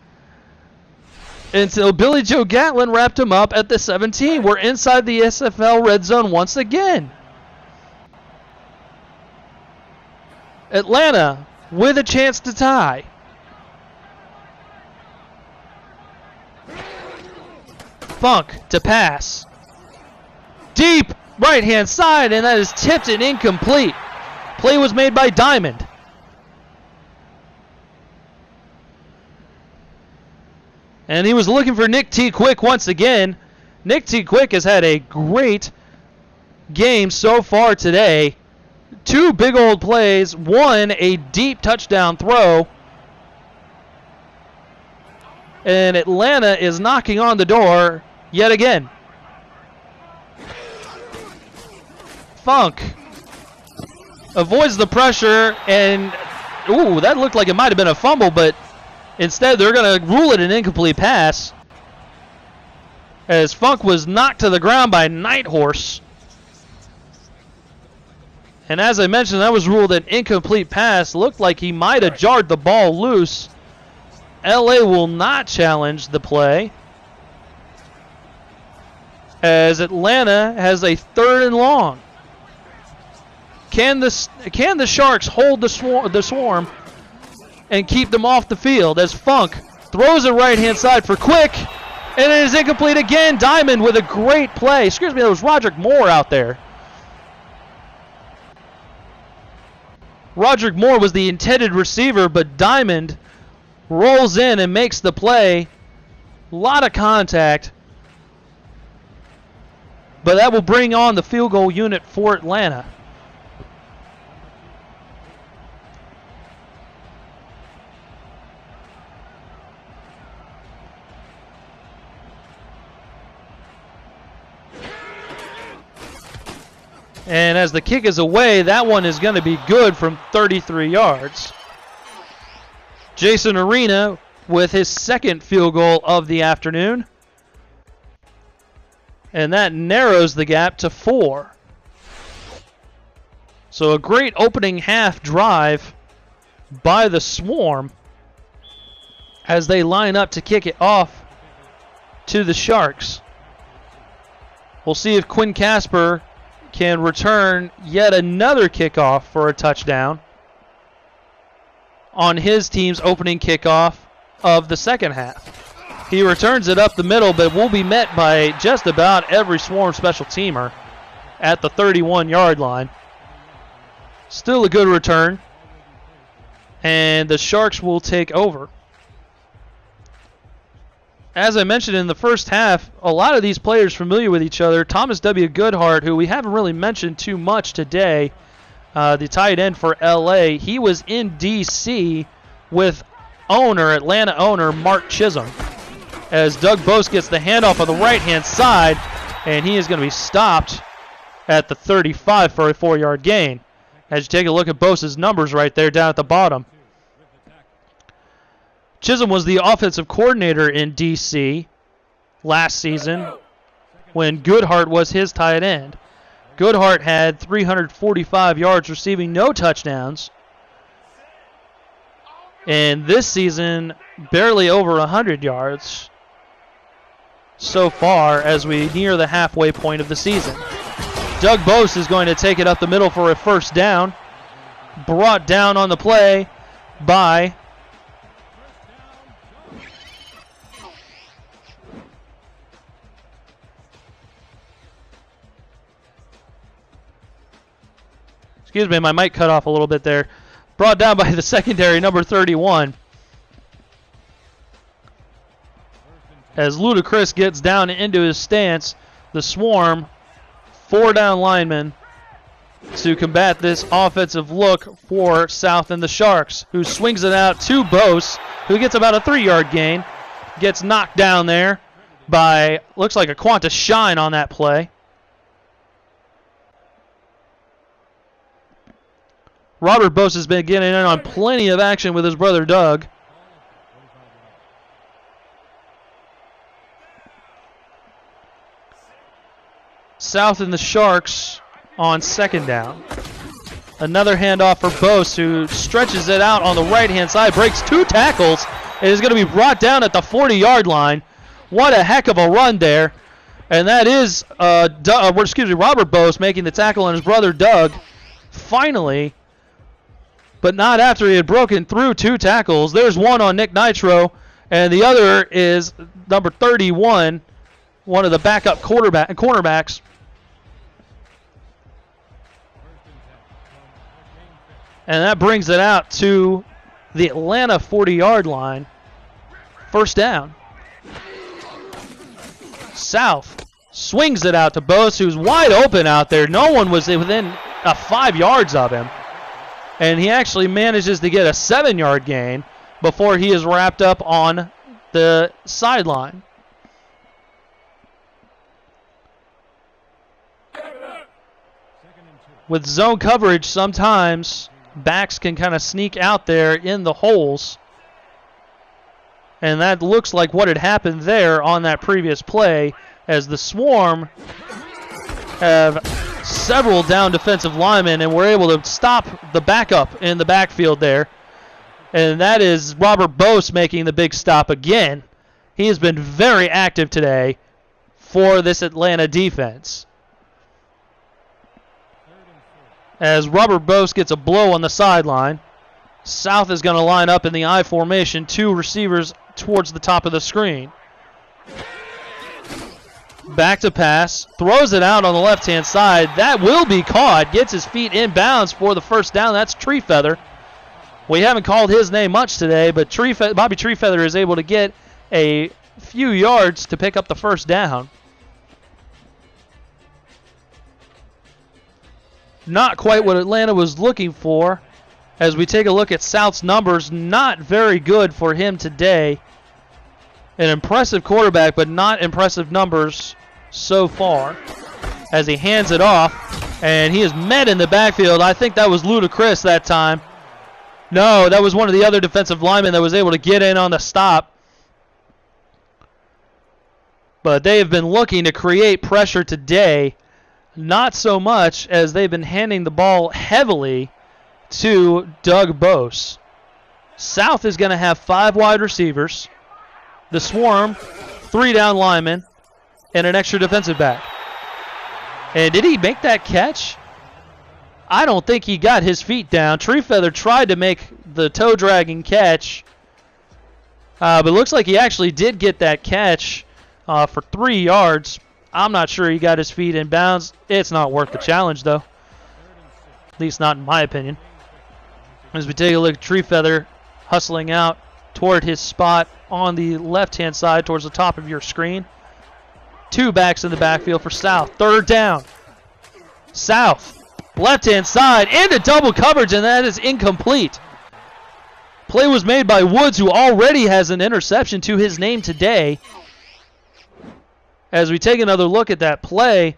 And so Billy Joe Gatlin wrapped him up at the 17. We're inside the SFL red zone once again. Atlanta with a chance to tie. Funk to pass. Deep right-hand side, and that is tipped and incomplete. Play was made by Diamond. And he was looking for Nick T. Quick once again. Nick T. Quick has had a great game so far today. 2 big old plays, 1 a deep touchdown throw, And Atlanta is knocking on the door yet again. Funk avoids the pressure, and ooh, that looked like it might have been a fumble, but instead they're going to rule it an incomplete pass, as Funk was knocked to the ground by Nighthorse. And as I mentioned, that was ruled an incomplete pass. Looked like he might have jarred the ball loose. LA will not challenge the play, as Atlanta has a 3rd and long. Can the Sharks hold the swarm and keep them off the field, as Funk throws it right-hand side for Quick, and it is incomplete again. Diamond with a great play. Excuse me, there was Roderick Moore out there. Roderick Moore was the intended receiver, but Diamond rolls in and makes the play. A lot of contact, but that will bring on the field goal unit for Atlanta. And as the kick is away, that one is going to be good from 33 yards. Jason Arena with his 2nd field goal of the afternoon. And that narrows the gap to 4. So a great opening half drive by the Swarm as they line up to kick it off to the Sharks. We'll see if Quinn Casper can return yet another kickoff for a touchdown on his team's opening kickoff of the 2nd half. He returns it up the middle, but will be met by just about every Swarm special teamer at the 31-yard line. Still a good return, and the Sharks will take over. As I mentioned in the first half, a lot of these players familiar with each other. Thomas W. Goodhart, who we haven't really mentioned too much today, the tight end for LA, he was in D.C. with Atlanta owner Mark Chisholm, as Doug Bose gets the handoff on the right-hand side, and he is going to be stopped at the 35 for a 4-yard gain. As you take a look at Bose's numbers right there down at the bottom. Chisholm was the offensive coordinator in D.C. last season when Goodhart was his tight end. Goodhart had 345 yards receiving, no touchdowns. And this season, barely over 100 yards so far as we near the halfway point of the season. Doug Bose is going to take it up the middle for a 1st down. Brought down on the play by excuse me, my mic cut off a little bit there. Brought down by the secondary, number 31. As Ludacris gets down into his stance, the Swarm, 4 down linemen to combat this offensive look for South and the Sharks, who swings it out to Bose, who gets about a 3-yard gain. Gets knocked down there by, looks like a Qantas Shine on that play. Robert Bose has been getting in on plenty of action with his brother Doug. South and the Sharks on 2nd down. Another handoff for Bose, who stretches it out on the right-hand side, breaks 2 tackles, and is going to be brought down at the 40-yard line. What a heck of a run there. And that is Robert Bose making the tackle on his brother Doug. Finally, but not after he had broken through 2 tackles. There's one on Nick Nitro, and the other is number 31, one of the backup cornerbacks. And that brings it out to the Atlanta 40-yard line. 1st down. South swings it out to Bose, who's wide open out there. No one was within 5 yards of him. And he actually manages to get a 7-yard gain before he is wrapped up on the sideline. With zone coverage, sometimes backs can kind of sneak out there in the holes. And that looks like what had happened there on that previous play, as the Swarm have several down defensive linemen and were able to stop the backup in the backfield there. And that is Robert Bose making the big stop again. He has been very active today for this Atlanta defense. As Robert Bose gets a blow on the sideline, South is going to line up in the I formation, 2 receivers towards the top of the screen. Back to pass, throws it out on the left-hand side. That will be caught, gets his feet in bounds for the first down. That's Treefeather. We haven't called his name much today, but Bobby Treefeather is able to get a few yards to pick up the first down. Not quite what Atlanta was looking for. As we take a look at South's numbers, not very good for him today. An impressive quarterback, but not impressive numbers so far. As he hands it off, and he is met in the backfield. I think that was Ludacris that time. No, that was one of the other defensive linemen that was able to get in on the stop. But they have been looking to create pressure today. Not so much, as they've been handing the ball heavily to Doug Bose. South is going to have 5 wide receivers, the Swarm, 3 down linemen, and an extra defensive back. And did he make that catch? I don't think he got his feet down. Treefeather tried to make the toe-dragging catch, but it looks like he actually did get that catch for 3 yards. I'm not sure he got his feet in bounds. It's not worth the challenge, though. At least not in my opinion. As we take a look at Treefeather hustling out toward his spot on the left-hand side towards the top of your screen. 2 backs in the backfield for South. 3rd down. South, left-hand side, into double coverage, and that is incomplete. Play was made by Woods, who already has an interception to his name today. As we take another look at that play,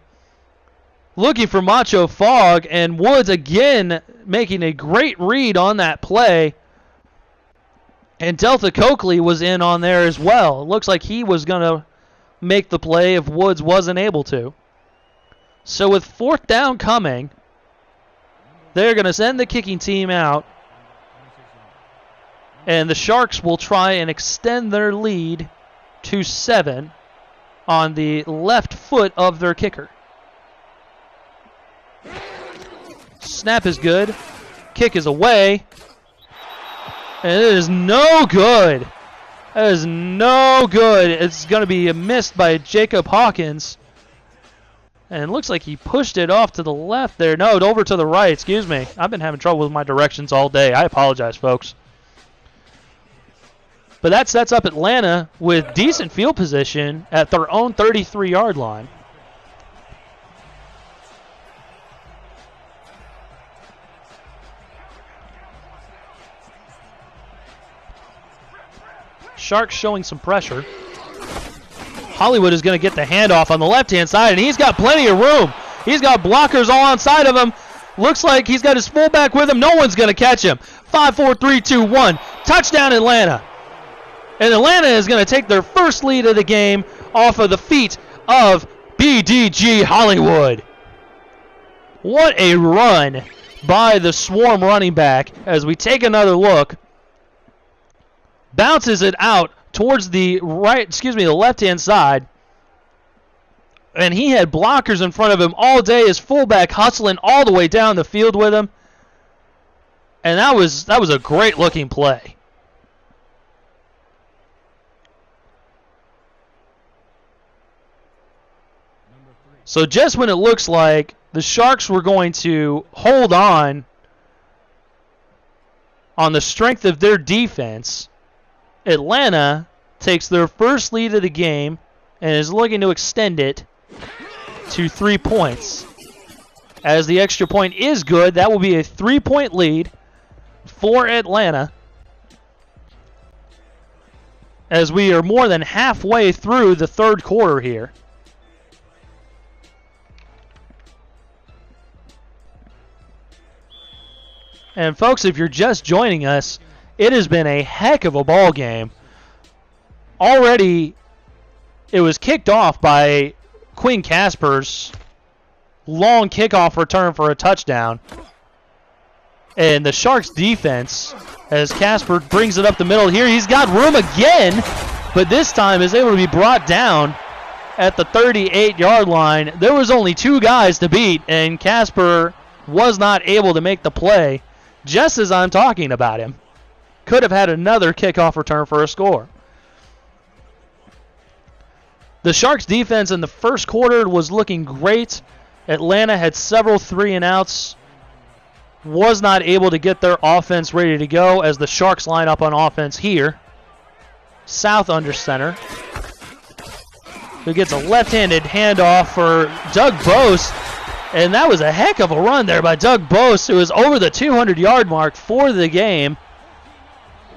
looking for Macho Fog, and Woods again making a great read on that play. And Delta Coakley was in on there as well. It looks like he was going to make the play if Woods wasn't able to. So with 4th down coming, they're going to send the kicking team out. And the Sharks will try and extend their lead to 7 on the left foot of their kicker. Snap is good. Kick is away. And it is no good. That is no good. It's going to be missed by Jacob Hawkins. And it looks like he pushed it off to the left there. No, over to the right. Excuse me. I've been having trouble with my directions all day. I apologize, folks. But that sets up Atlanta with decent field position at their own 33-yard line. Sharks showing some pressure. Hollywood is going to get the handoff on the left-hand side, and he's got plenty of room. He's got blockers all on side of him. Looks like he's got his fullback with him. No one's going to catch him. 5, 4, 3, 2, 1. Touchdown, Atlanta. And Atlanta is going to take their first lead of the game off of the feet of BDG Hollywood. What a run by the Swarm running back as we take another look. Bounces it out towards the the left-hand side. And he had blockers in front of him all day. His fullback hustling all the way down the field with him. And that was a great-looking play. So just when it looks like the Sharks were going to hold on the strength of their defense, Atlanta takes their first lead of the game and is looking to extend it to 3 points. As the extra point is good, that will be a 3-point lead for Atlanta. as we are more than halfway through the third quarter here. And folks, if you're just joining us, it has been a heck of a ball game. Already, it was kicked off by Quinn Casper's long kickoff return for a touchdown. And the Sharks defense, as Casper brings it up the middle here, he's got room again, but this time is able to be brought down at the 38-yard line. There was only two guys to beat, and Casper was not able to make the play just as I'm talking about him. Could have had another kickoff return for a score. The Sharks defense in the first quarter was looking great. Atlanta had several 3-and-outs. Was not able to get their offense ready to go as the Sharks line up on offense here. South under center, who gets a left-handed handoff for Doug Bose. And that was a heck of a run there by Doug Bose, who was over the 200-yard mark for the game.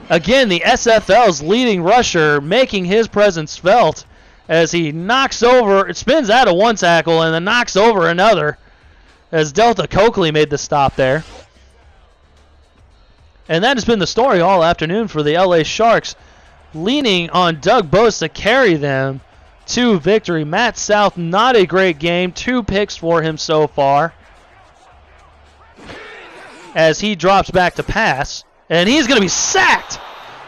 Again, the SFL's leading rusher making his presence felt as he knocks over, spins out of one tackle and then knocks over another, as Delta Coakley made the stop there. And that has been the story all afternoon for the LA Sharks, leaning on Doug Bose to carry them to victory. Matt South, not a great game. 2 picks for him so far, as he drops back to pass. And he's going to be sacked.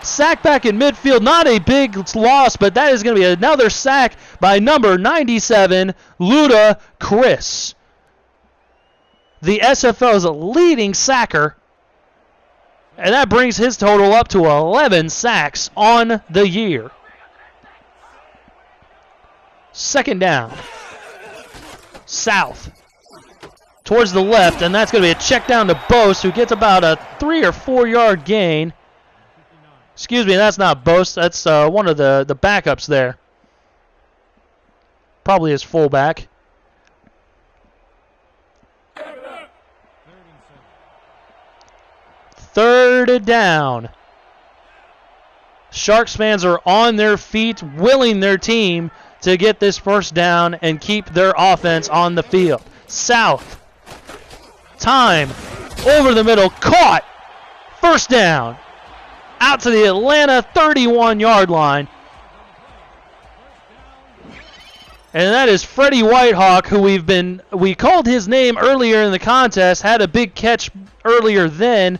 Sacked back in midfield. Not a big loss, but that is going to be another sack by number 97, Luda Chris. The SFL's leading sacker, and that brings his total up to 11 sacks on the year. Second down. South. Towards the left, and that's going to be a check down to Bose, who gets about a 3 or 4 yard gain. Excuse me, that's not Bose. That's one of the backups there. Probably his fullback. Third down. Sharks fans are on their feet, willing their team to get this first down and keep their offense on the field. South. Time. Over the middle. Caught. First down. Out to the Atlanta 31-yard line. And that is Freddie Whitehawk, who we called his name earlier in the contest, had a big catch earlier then,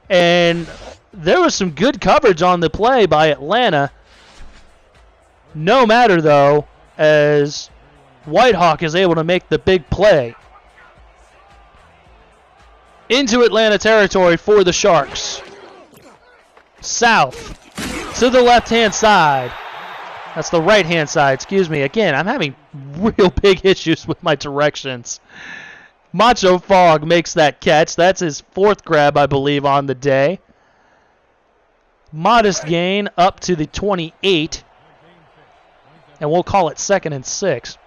and there was some good coverage on the play by Atlanta. No matter, though, as Whitehawk is able to make the big play. Into Atlanta territory for the Sharks. South to the left-hand side. That's the right-hand side, excuse me. Again, I'm having real big issues with my directions. Macho Fog makes that catch. That's his 4th grab, I believe, on the day. Modest gain up to the 28. And we'll call it 2nd and 6.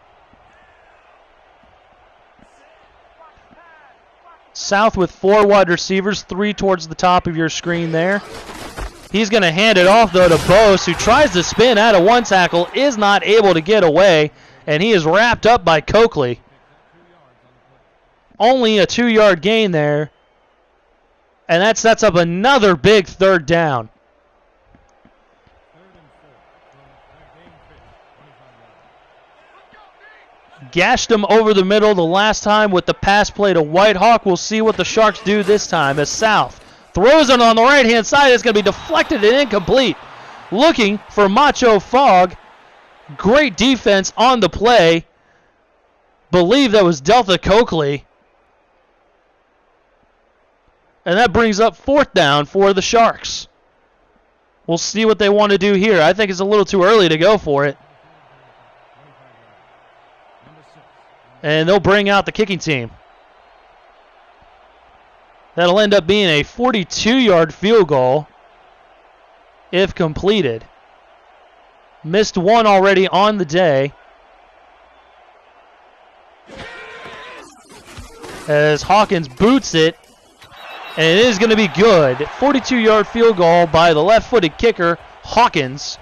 South with 4 wide receivers, 3 towards the top of your screen there. He's going to hand it off, though, to Bose, who tries to spin out of one tackle, is not able to get away, and he is wrapped up by Coakley. Only a 2-yard gain there, and that sets up another big third down. Gashed him over the middle the last time with the pass play to Whitehawk. We'll see what the Sharks do this time as South throws it on the right-hand side. It's going to be deflected and incomplete. Looking for Macho Fog. Great defense on the play. Believe that was Delta Coakley. And that brings up 4th down for the Sharks. We'll see what they want to do here. I think it's a little too early to go for it. And they'll bring out the kicking team. That'll end up being a 42-yard field goal if completed. Missed one already on the day, as Hawkins boots it, and it is going to be good. 42-yard field goal by the left-footed kicker, Hawkins.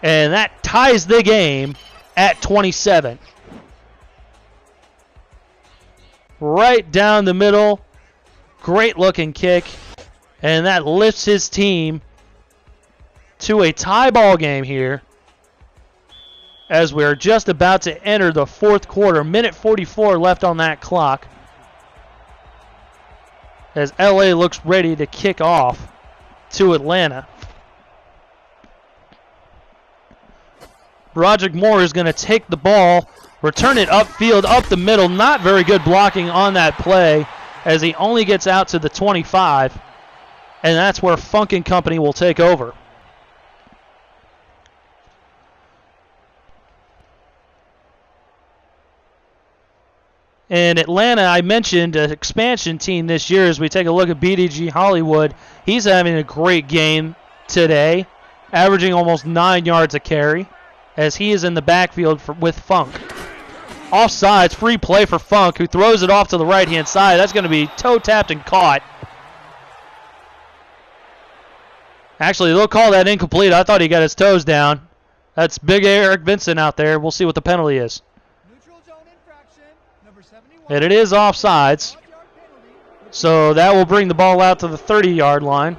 And that ties the game at 27. Right down the middle. Great looking kick. And that lifts his team to a tie ball game here, as we're just about to enter the fourth quarter. Minute 44 left on that clock, as LA looks ready to kick off to Atlanta. Roderick Moore is going to take the ball, return it upfield, up the middle. Not very good blocking on that play, as he only gets out to the 25, and that's where Funk and Company will take over. And Atlanta, I mentioned an expansion team this year. As we take a look at BDG Hollywood, he's having a great game today, averaging almost 9 yards a carry, as he is in the backfield with Funk. Offsides, free play for Funk, who throws it off to the right-hand side. That's going to be toe-tapped and caught. Actually, they'll call that incomplete. I thought he got his toes down. That's big Eric Vinson out there. We'll see what the penalty is. And it is offsides. So that will bring the ball out to the 30-yard line.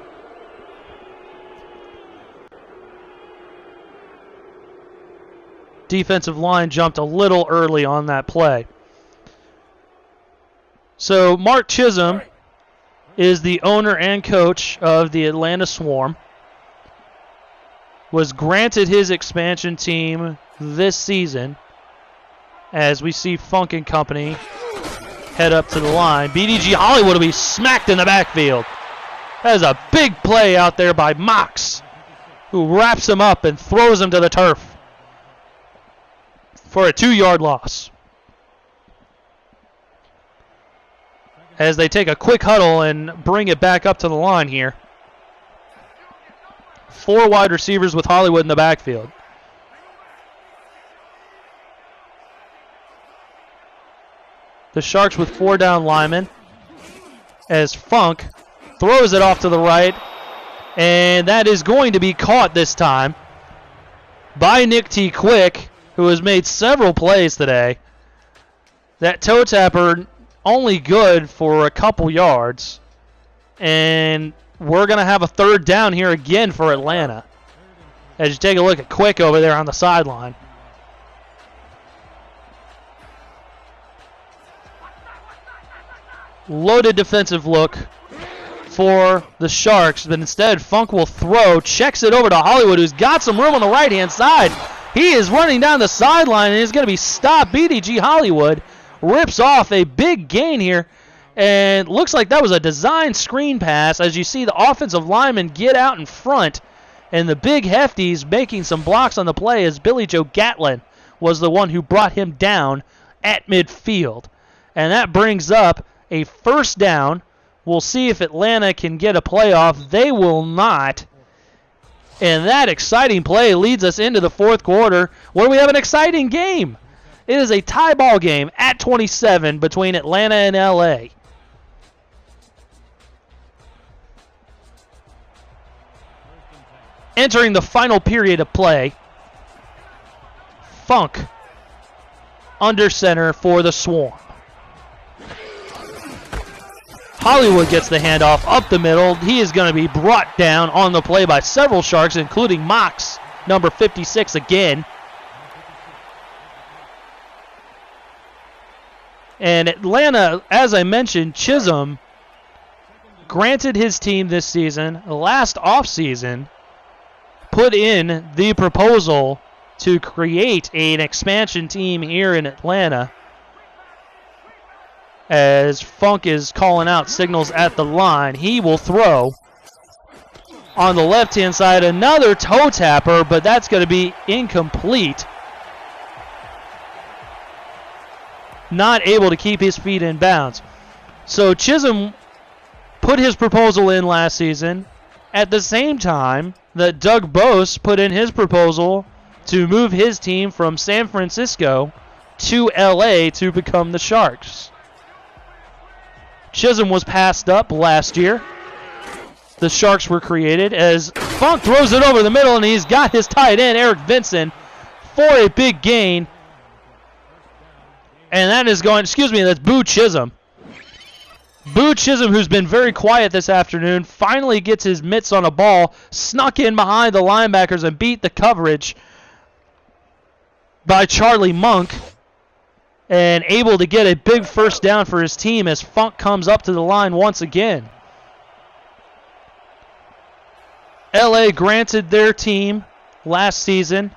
Defensive line jumped a little early on that play. So Mark Chisholm is the owner and coach of the Atlanta Swarm. Was granted his expansion team this season, as we see Funk and Company head up to the line. BDG Hollywood will be smacked in the backfield. That is a big play out there by Mox, who wraps him up and throws him to the turf for a 2-yard loss. As they take a quick huddle and bring it back up to the line here. 4 wide receivers with Hollywood in the backfield. The Sharks with 4 down linemen, as Funk throws it off to the right, and that is going to be caught this time by Nick T. Quick, who has made several plays today. That toe tapper only good for a couple yards, and we're going to have a 3rd down here again for Atlanta, as you take a look at Quick over there on the sideline. Loaded defensive look for the Sharks, but instead Funk will throw, checks it over to Hollywood, who's got some room on the right-hand side. He is running down the sideline and is going to be stopped. BDG Hollywood rips off a big gain here, and looks like that was a design screen pass, as you see the offensive linemen get out in front, and the big hefties making some blocks on the play, as Billy Joe Gatlin was the one who brought him down at midfield. And that brings up a 1st down. We'll see if Atlanta can get a playoff. They will not. And that exciting play leads us into the 4th quarter, where we have an exciting game. It is a tie ball game at 27 between Atlanta and LA. Entering the final period of play, Funk under center for the Swarm. Hollywood gets the handoff up the middle. He is going to be brought down on the play by several Sharks, including Mox, number 56 again. And Atlanta, as I mentioned, Chisholm granted his team this season, last offseason, put in the proposal to create an expansion team here in Atlanta, as Funk is calling out signals at the line. He will throw on the left-hand side, another toe tapper, but that's going to be incomplete. Not able to keep his feet in bounds. So Chisholm put his proposal in last season at the same time that Doug Bose put in his proposal to move his team from San Francisco to LA to become the Sharks. Chisholm was passed up last year, the Sharks were created as Funk throws it over the middle, and he's got his tight end, Eric Vinson, for a big gain. And that is going, that's Boo Chisholm. Boo Chisholm, who's been very quiet this afternoon, finally gets his mitts on a ball, snuck in behind the linebackers and beat the coverage by Charlie Monk, and able to get a big first down for his team as Funk comes up to the line once again. LA granted their team last season.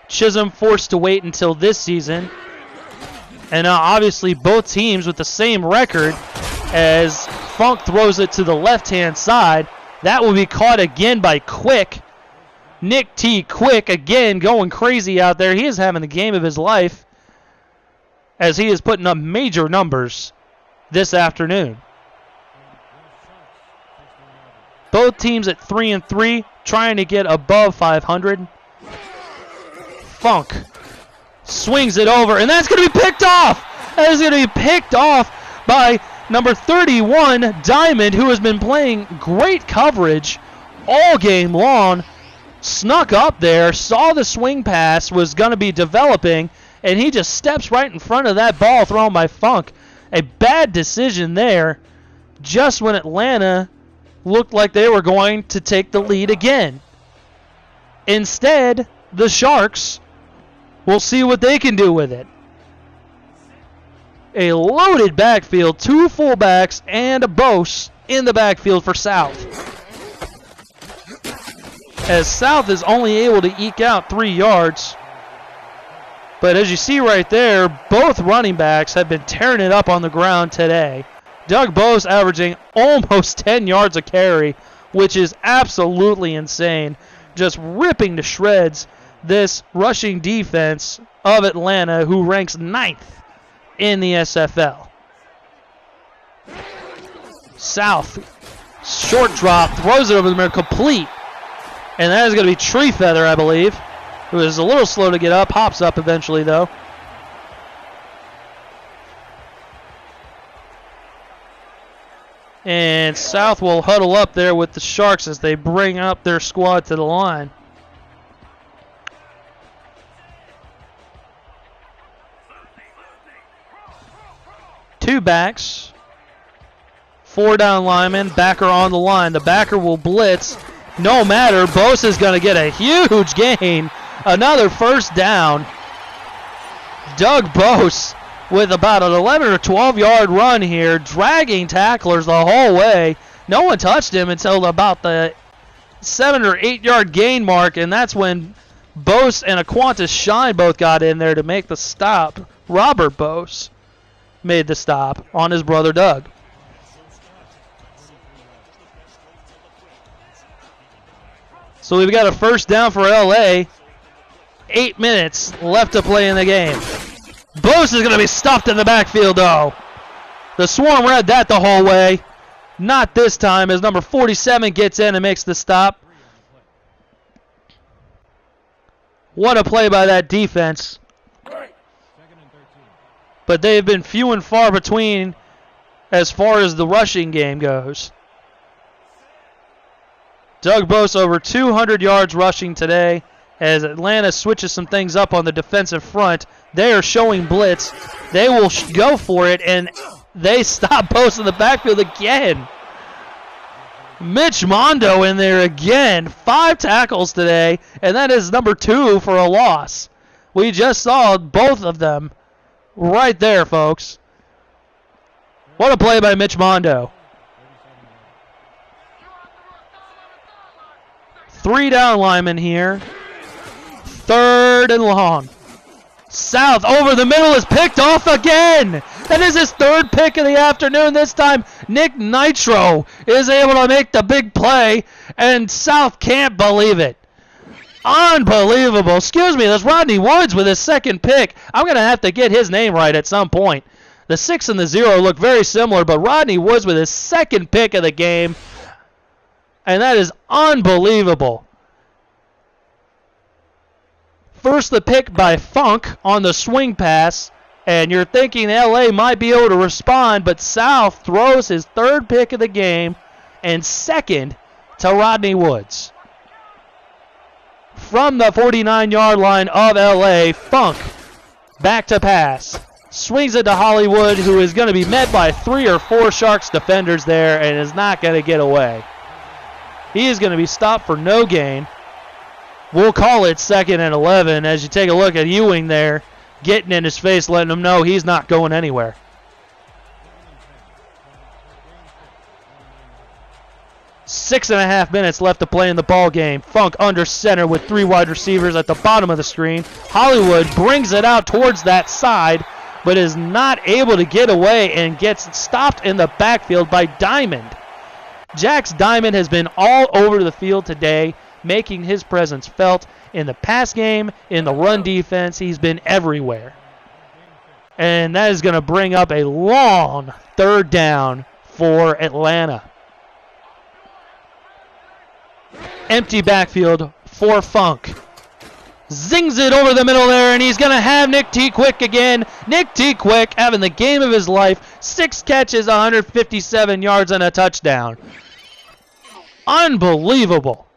Chisholm forced to wait until this season. And now obviously both teams with the same record, as Funk throws it to the left-hand side. That will be caught again by Quick. Nick T. Quick again going crazy out there. He is having the game of his life as he is putting up major numbers this afternoon. Both teams at 3-3, trying to get above 500. Funk swings it over, and that's going to be picked off. That is going to be picked off by number 31, Diamond, who has been playing great coverage all game long. Snuck up there, saw the swing pass was going to be developing, and he just steps right in front of that ball thrown by Funk. A bad decision there, just when Atlanta looked like they were going to take the lead again. Instead, the Sharks will see what they can do with it. A loaded backfield, 2 fullbacks and a Bose in the backfield for South. As South is only able to eke out 3 yards. But as you see right there, both running backs have been tearing it up on the ground today. Doug Bose averaging almost 10 yards a carry, which is absolutely insane. Just ripping to shreds this rushing defense of Atlanta, who ranks 9th in the SFL. South, short drop, throws it over the middle, complete. And that is going to be Tree Feather, I believe. It was a little slow to get up, hops up eventually, though. And South will huddle up there with the Sharks as they bring up their squad to the line. Two backs, 4 down linemen, backer on the line. The backer will blitz. No matter, Bose is going to get a huge gain. Another first down. Doug Bose with about an 11 or 12 yard run here, dragging tacklers the whole way. No one touched him until about the 7 or 8 yard gain mark, and that's when Bose and Aquantis Shine both got in there to make the stop. Robert Bose made the stop on his brother Doug. So we've got a first down for LA. 8 minutes left to play in the game. Bose is going to be stuffed in the backfield, though. The Swarm read that the whole way. Not this time, as number 47 gets in and makes the stop. What a play by that defense. But they have been few and far between as far as the rushing game goes. Doug Bose over 200 yards rushing today as Atlanta switches some things up on the defensive front. They are showing blitz. They will go for it, and they stop Bose in the backfield again. Mitch Mondo in there again. 5 tackles today, and that is number 2 for a loss. We just saw both of them right there, folks. What a play by Mitch Mondo. 3 down linemen here. 3rd and long. South over the middle is picked off again. That is his 3rd pick of the afternoon. This time, Nick Nitro is able to make the big play, and South can't believe it. Unbelievable. Excuse me, that's Rodney Woods with his 2nd pick. I'm going to have to get his name right at some point. The 6 and the 0 look very similar, but Rodney Woods with his 2nd pick of the game, and that is unbelievable. First the pick by Funk on the swing pass, and you're thinking LA might be able to respond, but South throws his 3rd pick of the game and second to Rodney Woods. From the 49-yard line of LA, Funk back to pass. Swings it to Hollywood, who is going to be met by 3 or 4 Sharks defenders there and is not going to get away. He is going to be stopped for no gain. We'll call it 2nd and 11 as you take a look at Ewing there, getting in his face, letting him know he's not going anywhere. 6.5 minutes left to play in the ball game. Funk under center with 3 wide receivers at the bottom of the screen. Hollywood brings it out towards that side, but is not able to get away and gets stopped in the backfield by Diamond. Jax Diamond has been all over the field today, making his presence felt in the pass game, in the run defense. He's been everywhere. And that is going to bring up a long 3rd down for Atlanta. Empty backfield for Funk. Zings it over the middle there, and he's going to have Nick T. Quick again. Nick T. Quick having the game of his life. 6 catches, 157 yards, and a touchdown. Unbelievable.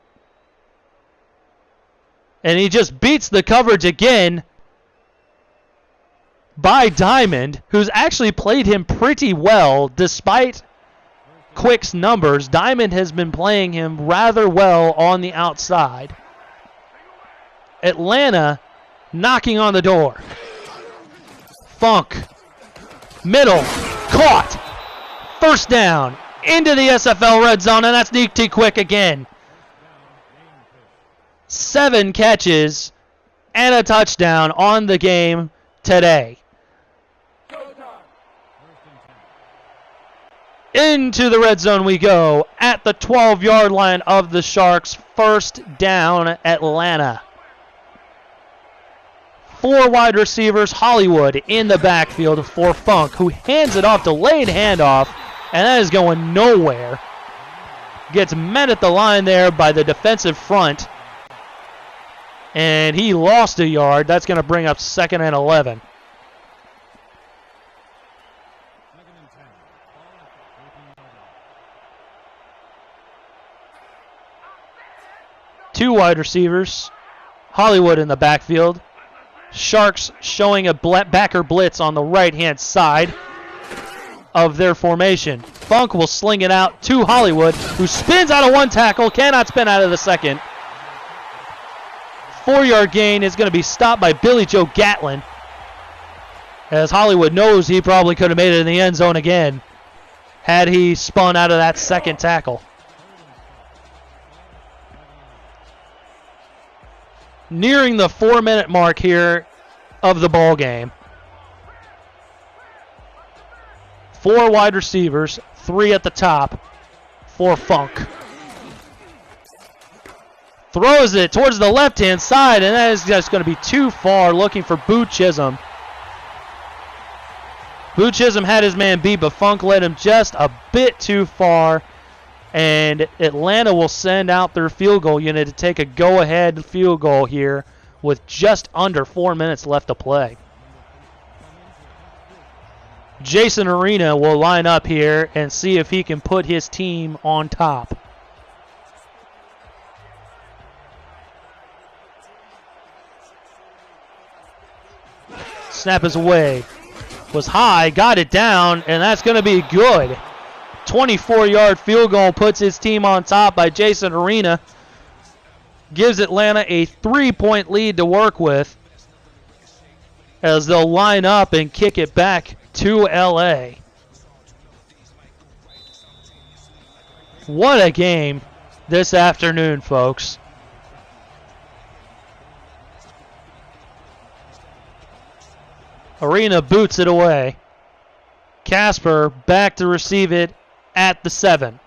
And he just beats the coverage again by Diamond, who's actually played him pretty well despite Quick's numbers. Diamond has been playing him rather well on the outside. Atlanta knocking on the door. Funk. Middle. Caught. 1st down. Into the SFL red zone, and that's Nick T. Quick again. 7 catches and a touchdown on the game today. Into the red zone we go at the 12-yard line of the Sharks. 1st down, Atlanta. 4 wide receivers, Hollywood in the backfield for Funk, who hands it off, delayed handoff, and that is going nowhere. Gets met at the line there by the defensive front, and he lost a yard. That's going to bring up 2nd and 11. Two wide receivers, Hollywood in the backfield. Sharks showing a backer blitz on the right-hand side of their formation. Funk will sling it out to Hollywood, who spins out of 1 tackle, cannot spin out of the 2nd. 4-yard gain is going to be stopped by Billy Joe Gatlin, as Hollywood knows he probably could have made it in the end zone again had he spun out of that 2nd tackle. Nearing the 4-minute mark here of the ball game. 4 wide receivers, 3 at the top for Funk. Throws it towards the left-hand side, and that is just going to be too far, looking for Boo Chisholm. Boo Chisholm had his man beat, but Funk led him just a bit too far. And Atlanta will send out their field goal unit to take a go-ahead field goal here with just under 4 minutes left to play. Jason Arena will line up here and see if he can put his team on top. Snap is away. Was high, got it down, and that's going to be good. 24-yard field goal puts his team on top by Jason Arena. Gives Atlanta a 3-point lead to work with as they'll line up and kick it back to LA. What a game this afternoon, folks. Arena boots it away. Casper back to receive it at the 7.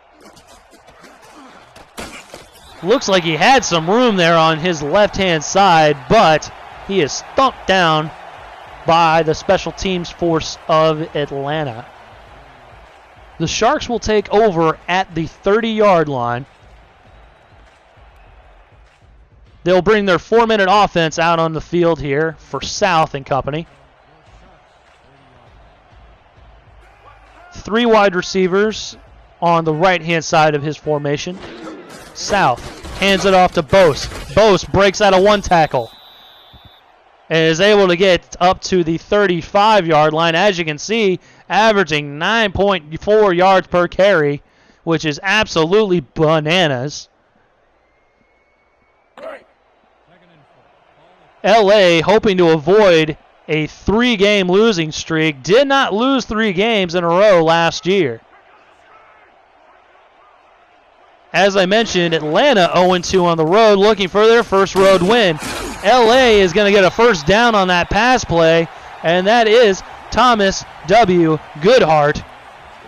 Looks like he had some room there on his left-hand side, but he is thumped down by the special teams force of Atlanta. The Sharks will take over at the 30-yard line. They'll bring their 4-minute offense out on the field here for South and company. 3 wide receivers on the right-hand side of his formation. South hands it off to Bose. Bose breaks out of one tackle and is able to get up to the 35-yard line. As you can see, averaging 9.4 yards per carry, which is absolutely bananas. LA, hoping to avoid a 3-game losing streak, did not lose 3 games in a row last year. As I mentioned, Atlanta 0-2 on the road, looking for their first road win. LA is going to get a first down on that pass play, and that is Thomas W. Goodhart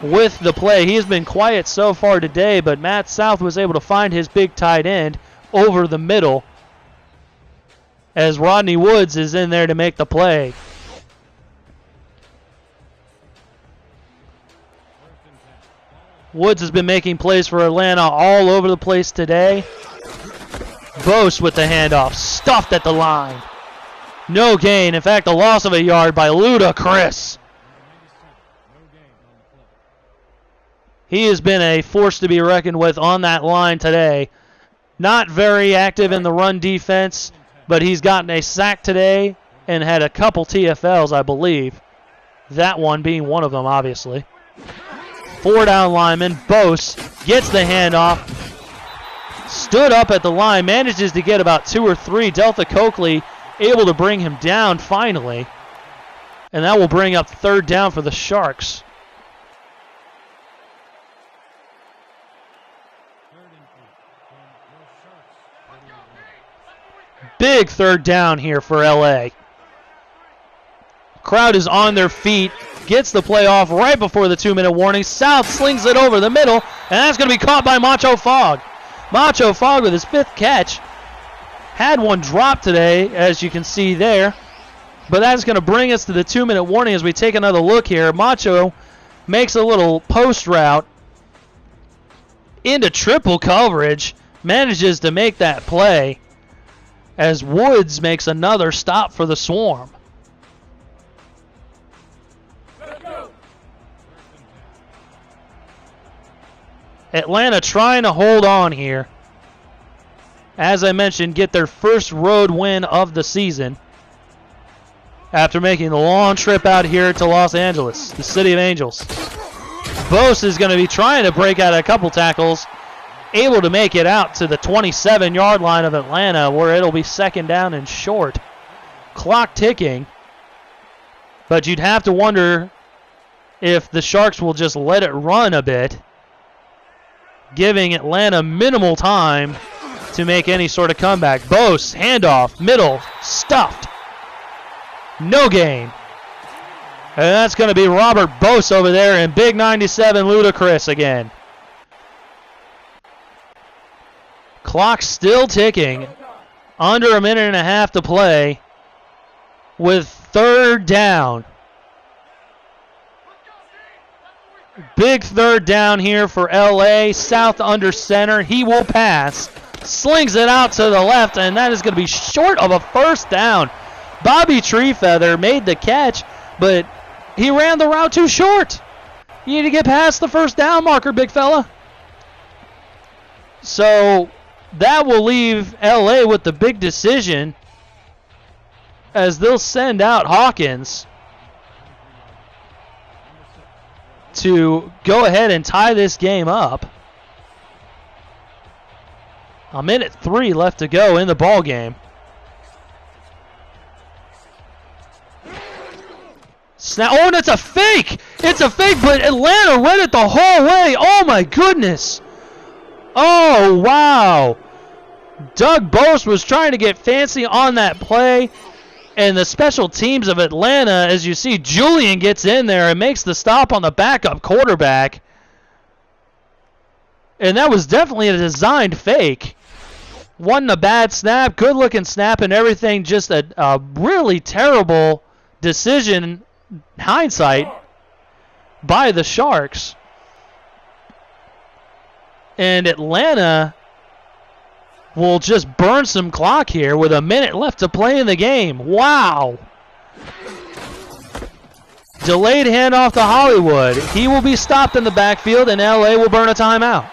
with the play. He has been quiet so far today, but Matt South was able to find his big tight end over the middle as Rodney Woods is in there to make the play. Woods has been making plays for Atlanta all over the place today. Bose with the handoff, stuffed at the line. No gain. In fact, a loss of a yard by Ludacris. He has been a force to be reckoned with on that line today. Not very active in the run defense, but he's gotten a sack today and had a couple TFLs, I believe. That one being one of them, obviously. 4-down lineman. Bose gets the handoff. Stood up at the line, manages to get about 2 or 3. Delta Coakley able to bring him down finally. And that will bring up 3rd down for the Sharks. Big 3rd down here for LA. Crowd is on their feet. Gets the play off right before the 2-minute warning. South slings it over the middle, and that's going to be caught by Macho Fogg. Macho Fogg with his 5th catch. Had one drop today, as you can see there. But that's going to bring us to the 2-minute warning as we take another look here. Macho makes a little post route into triple coverage. Manages to make that play as Woods makes another stop for the Swarm. Atlanta trying to hold on here. As I mentioned, get their first road win of the season after making the long trip out here to Los Angeles, the City of Angels. Bose is going to be trying to break out a couple tackles, able to make it out to the 27-yard line of Atlanta, where it'll be 2nd down and short. Clock ticking, but you'd have to wonder if the Sharks will just let it run a bit, giving Atlanta minimal time to make any sort of comeback. Bose, handoff, middle, stuffed. No gain. And that's going to be Robert Bose over there, and big 97 Ludacris again. Clock still ticking. Under 1.5 minutes to play with 3rd down. Big 3rd down here for LA. South under center. He will pass. Slings it out to the left, and that is going to be short of a 1st down. Bobby Treefeather made the catch, but he ran the route too short. You need to get past the 1st down marker, big fella. So that will leave LA with the big decision as they'll send out Hawkins to go ahead and tie this game up. 1:03 minutes left to go in the ball game. Snap! Oh, and it's a fake! It's a fake, but Atlanta read it the whole way. Oh my goodness! Oh wow! Doug Bose was trying to get fancy on that play, and the special teams of Atlanta, as you see, Julian gets in there and makes the stop on the backup quarterback. And that was definitely a designed fake. Wasn't a bad snap, good looking snap and everything, just a really terrible decision, hindsight, by the Sharks. And Atlanta will just burn some clock here with 1 minute left to play in the game. Wow. Delayed handoff to Hollywood. He will be stopped in the backfield, and LA will burn a timeout.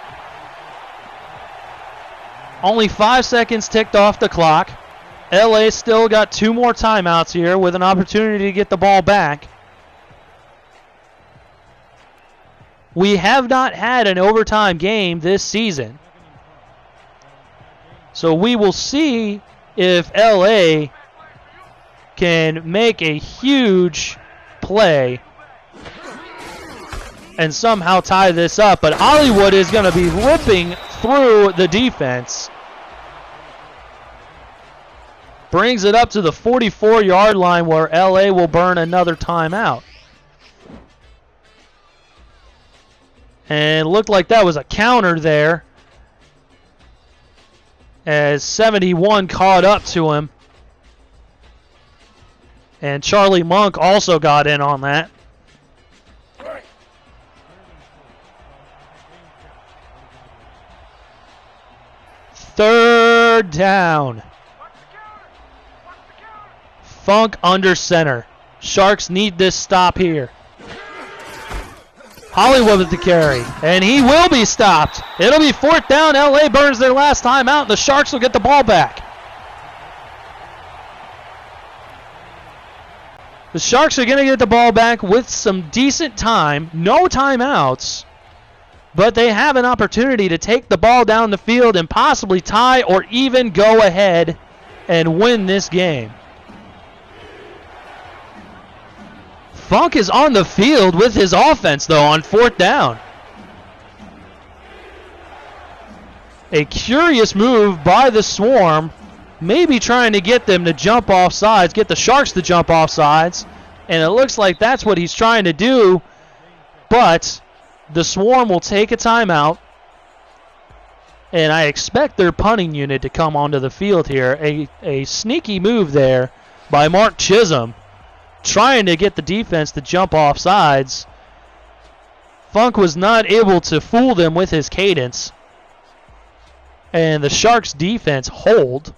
Only 5 seconds ticked off the clock. LA still got 2 more timeouts here with an opportunity to get the ball back. We have not had an overtime game this season. So we will see if LA can make a huge play and somehow tie this up. But Hollywood is going to be ripping through the defense. Brings it up to the 44-yard line where LA will burn another timeout. And it looked like that was a counter there, as 71 caught up to him. And Charlie Monk also got in on that. Third down. Funk under center. Sharks need this stop here. Hollywood with the carry, and he will be stopped. It'll be 4th down. LA burns their last time out, and the Sharks will get the ball back. The Sharks are going to get the ball back with some decent time, no timeouts, but they have an opportunity to take the ball down the field and possibly tie or even go ahead and win this game. Funk is on the field with his offense, though, on 4th down. A curious move by the Swarm, maybe trying to get them to jump off sides, get the Sharks to jump off sides, and it looks like that's what he's trying to do, but the Swarm will take a timeout, and I expect their punting unit to come onto the field here. A sneaky move there by Mark Chisholm, trying to get the defense to jump off sides. Funk was not able to fool them with his cadence. And the Sharks defense hold.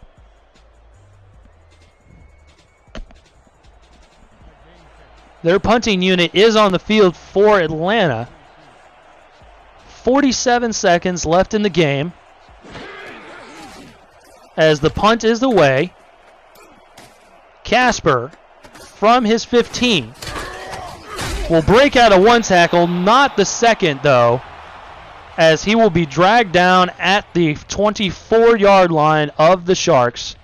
Their punting unit is on the field for Atlanta. 47 seconds left in the game, as the punt is away. Casper, from his 15, will break out a 1 tackle, not the second though, as he will be dragged down at the 24-yard line of the Sharks.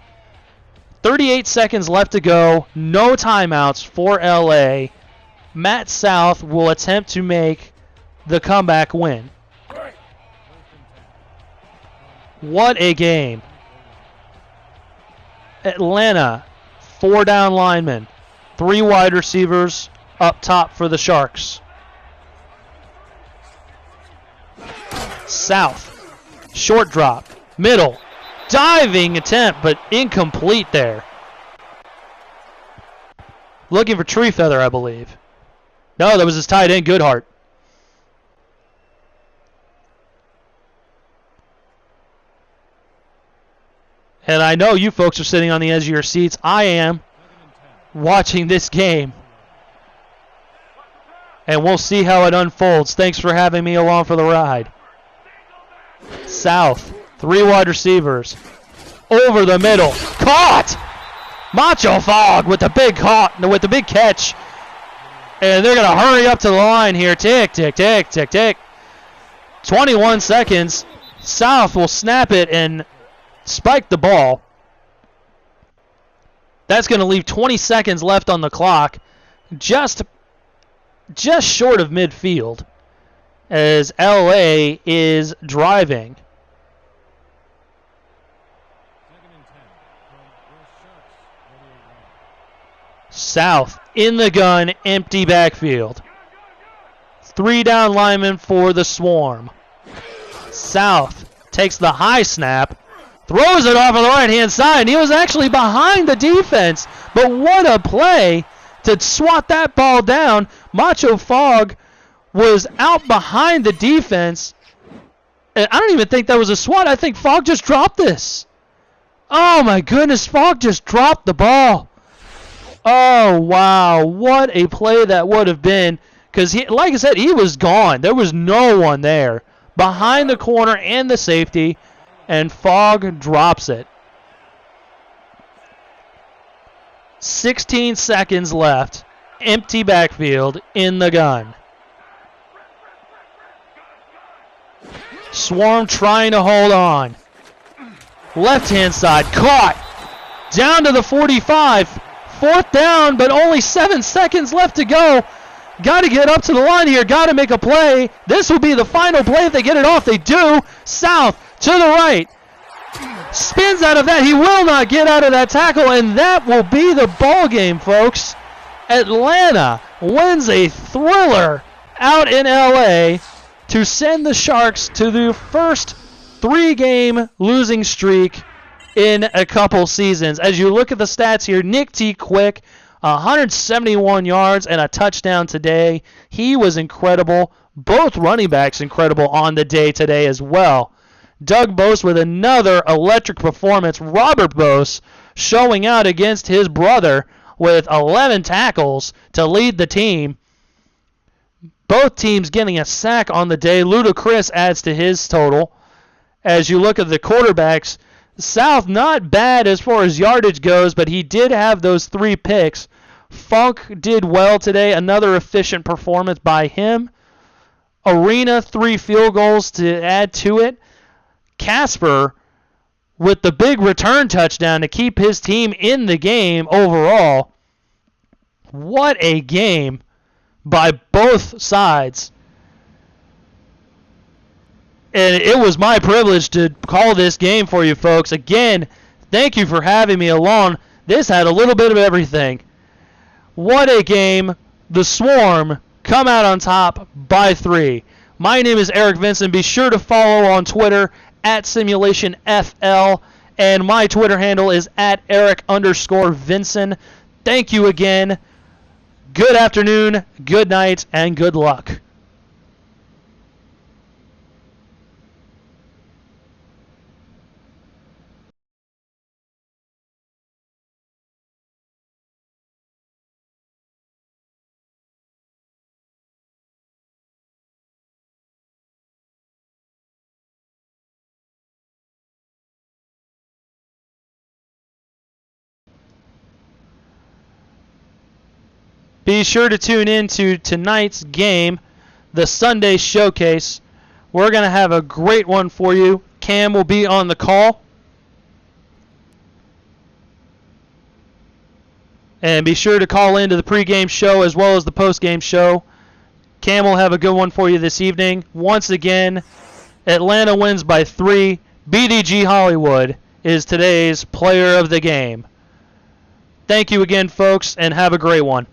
38 seconds left to go, no timeouts for LA. Matt South will attempt to make the comeback win. What a game. Atlanta, 4 down linemen. 3 wide receivers up top for the Sharks. South, short drop, middle, diving attempt, but incomplete there. Looking for Tree Feather, I believe. No, that was his tight end, Goodhart. And I know you folks are sitting on the edge of your seats. I am, watching this game, and we'll see how it unfolds. Thanks for having me along for the ride. South, 3 wide receivers, over the middle, caught. Macho Fog with the big catch, and they're gonna hurry up to the line here. Tick, tick, tick, tick, tick. 21 seconds. South will snap it and spike the ball. That's going to leave 20 seconds left on the clock, just short of midfield, as LA is driving. South in the gun, empty backfield. 3 down linemen for the Swarm. South takes the high snap, throws it off on the right-hand side. He was actually behind the defense, but what a play to swat that ball down. Macho Fog was out behind the defense, and I don't even think that was a swat. I think Fog just dropped this. Oh, my goodness, Fog just dropped the ball. Oh, wow. What a play that would have been. Because, like I said, he was gone. There was no one there. Behind the corner and the safety. And Fogg drops it. 16 seconds left. Empty backfield in the gun. Swarm trying to hold on. Left-hand side. Caught. Down to the 45. 4th down, but only 7 seconds left to go. Got to get up to the line here. Got to make a play. This will be the final play if they get it off. They do. South to the right. Spins out of that. He will not get out of that tackle, and that will be the ball game, folks. Atlanta wins a thriller out in L.A. to send the Sharks to the first 3-game losing streak in a couple seasons. As you look at the stats here, Nick T. Quick, 171 yards and a touchdown today. He was incredible. Both running backs incredible on the day today as well. Doug Bose with another electric performance. Robert Bose showing out against his brother with 11 tackles to lead the team. Both teams getting a sack on the day. Ludacris adds to his total. As you look at the quarterbacks, South not bad as far as yardage goes, but he did have those 3 picks. Funk did well today. Another efficient performance by him. Arena, 3 field goals to add to it. Casper with the big return touchdown to keep his team in the game overall. What a game by both sides. And it was my privilege to call this game for you folks. Again, thank you for having me along. This had a little bit of everything. What a game. The Swarm come out on top by 3. My name is Eric Vinson. Be sure to follow on Twitter at SimulationFL. And my Twitter handle is at Eric_Vinson. Thank you again. Good afternoon, good night, and good luck. Be sure to tune in to tonight's game, the Sunday Showcase. We're going to have a great one for you. Cam will be on the call. And be sure to call into the pregame show as well as the postgame show. Cam will have a good one for you this evening. Once again, Atlanta wins by 3. BDG Hollywood is today's player of the game. Thank you again, folks, and have a great one.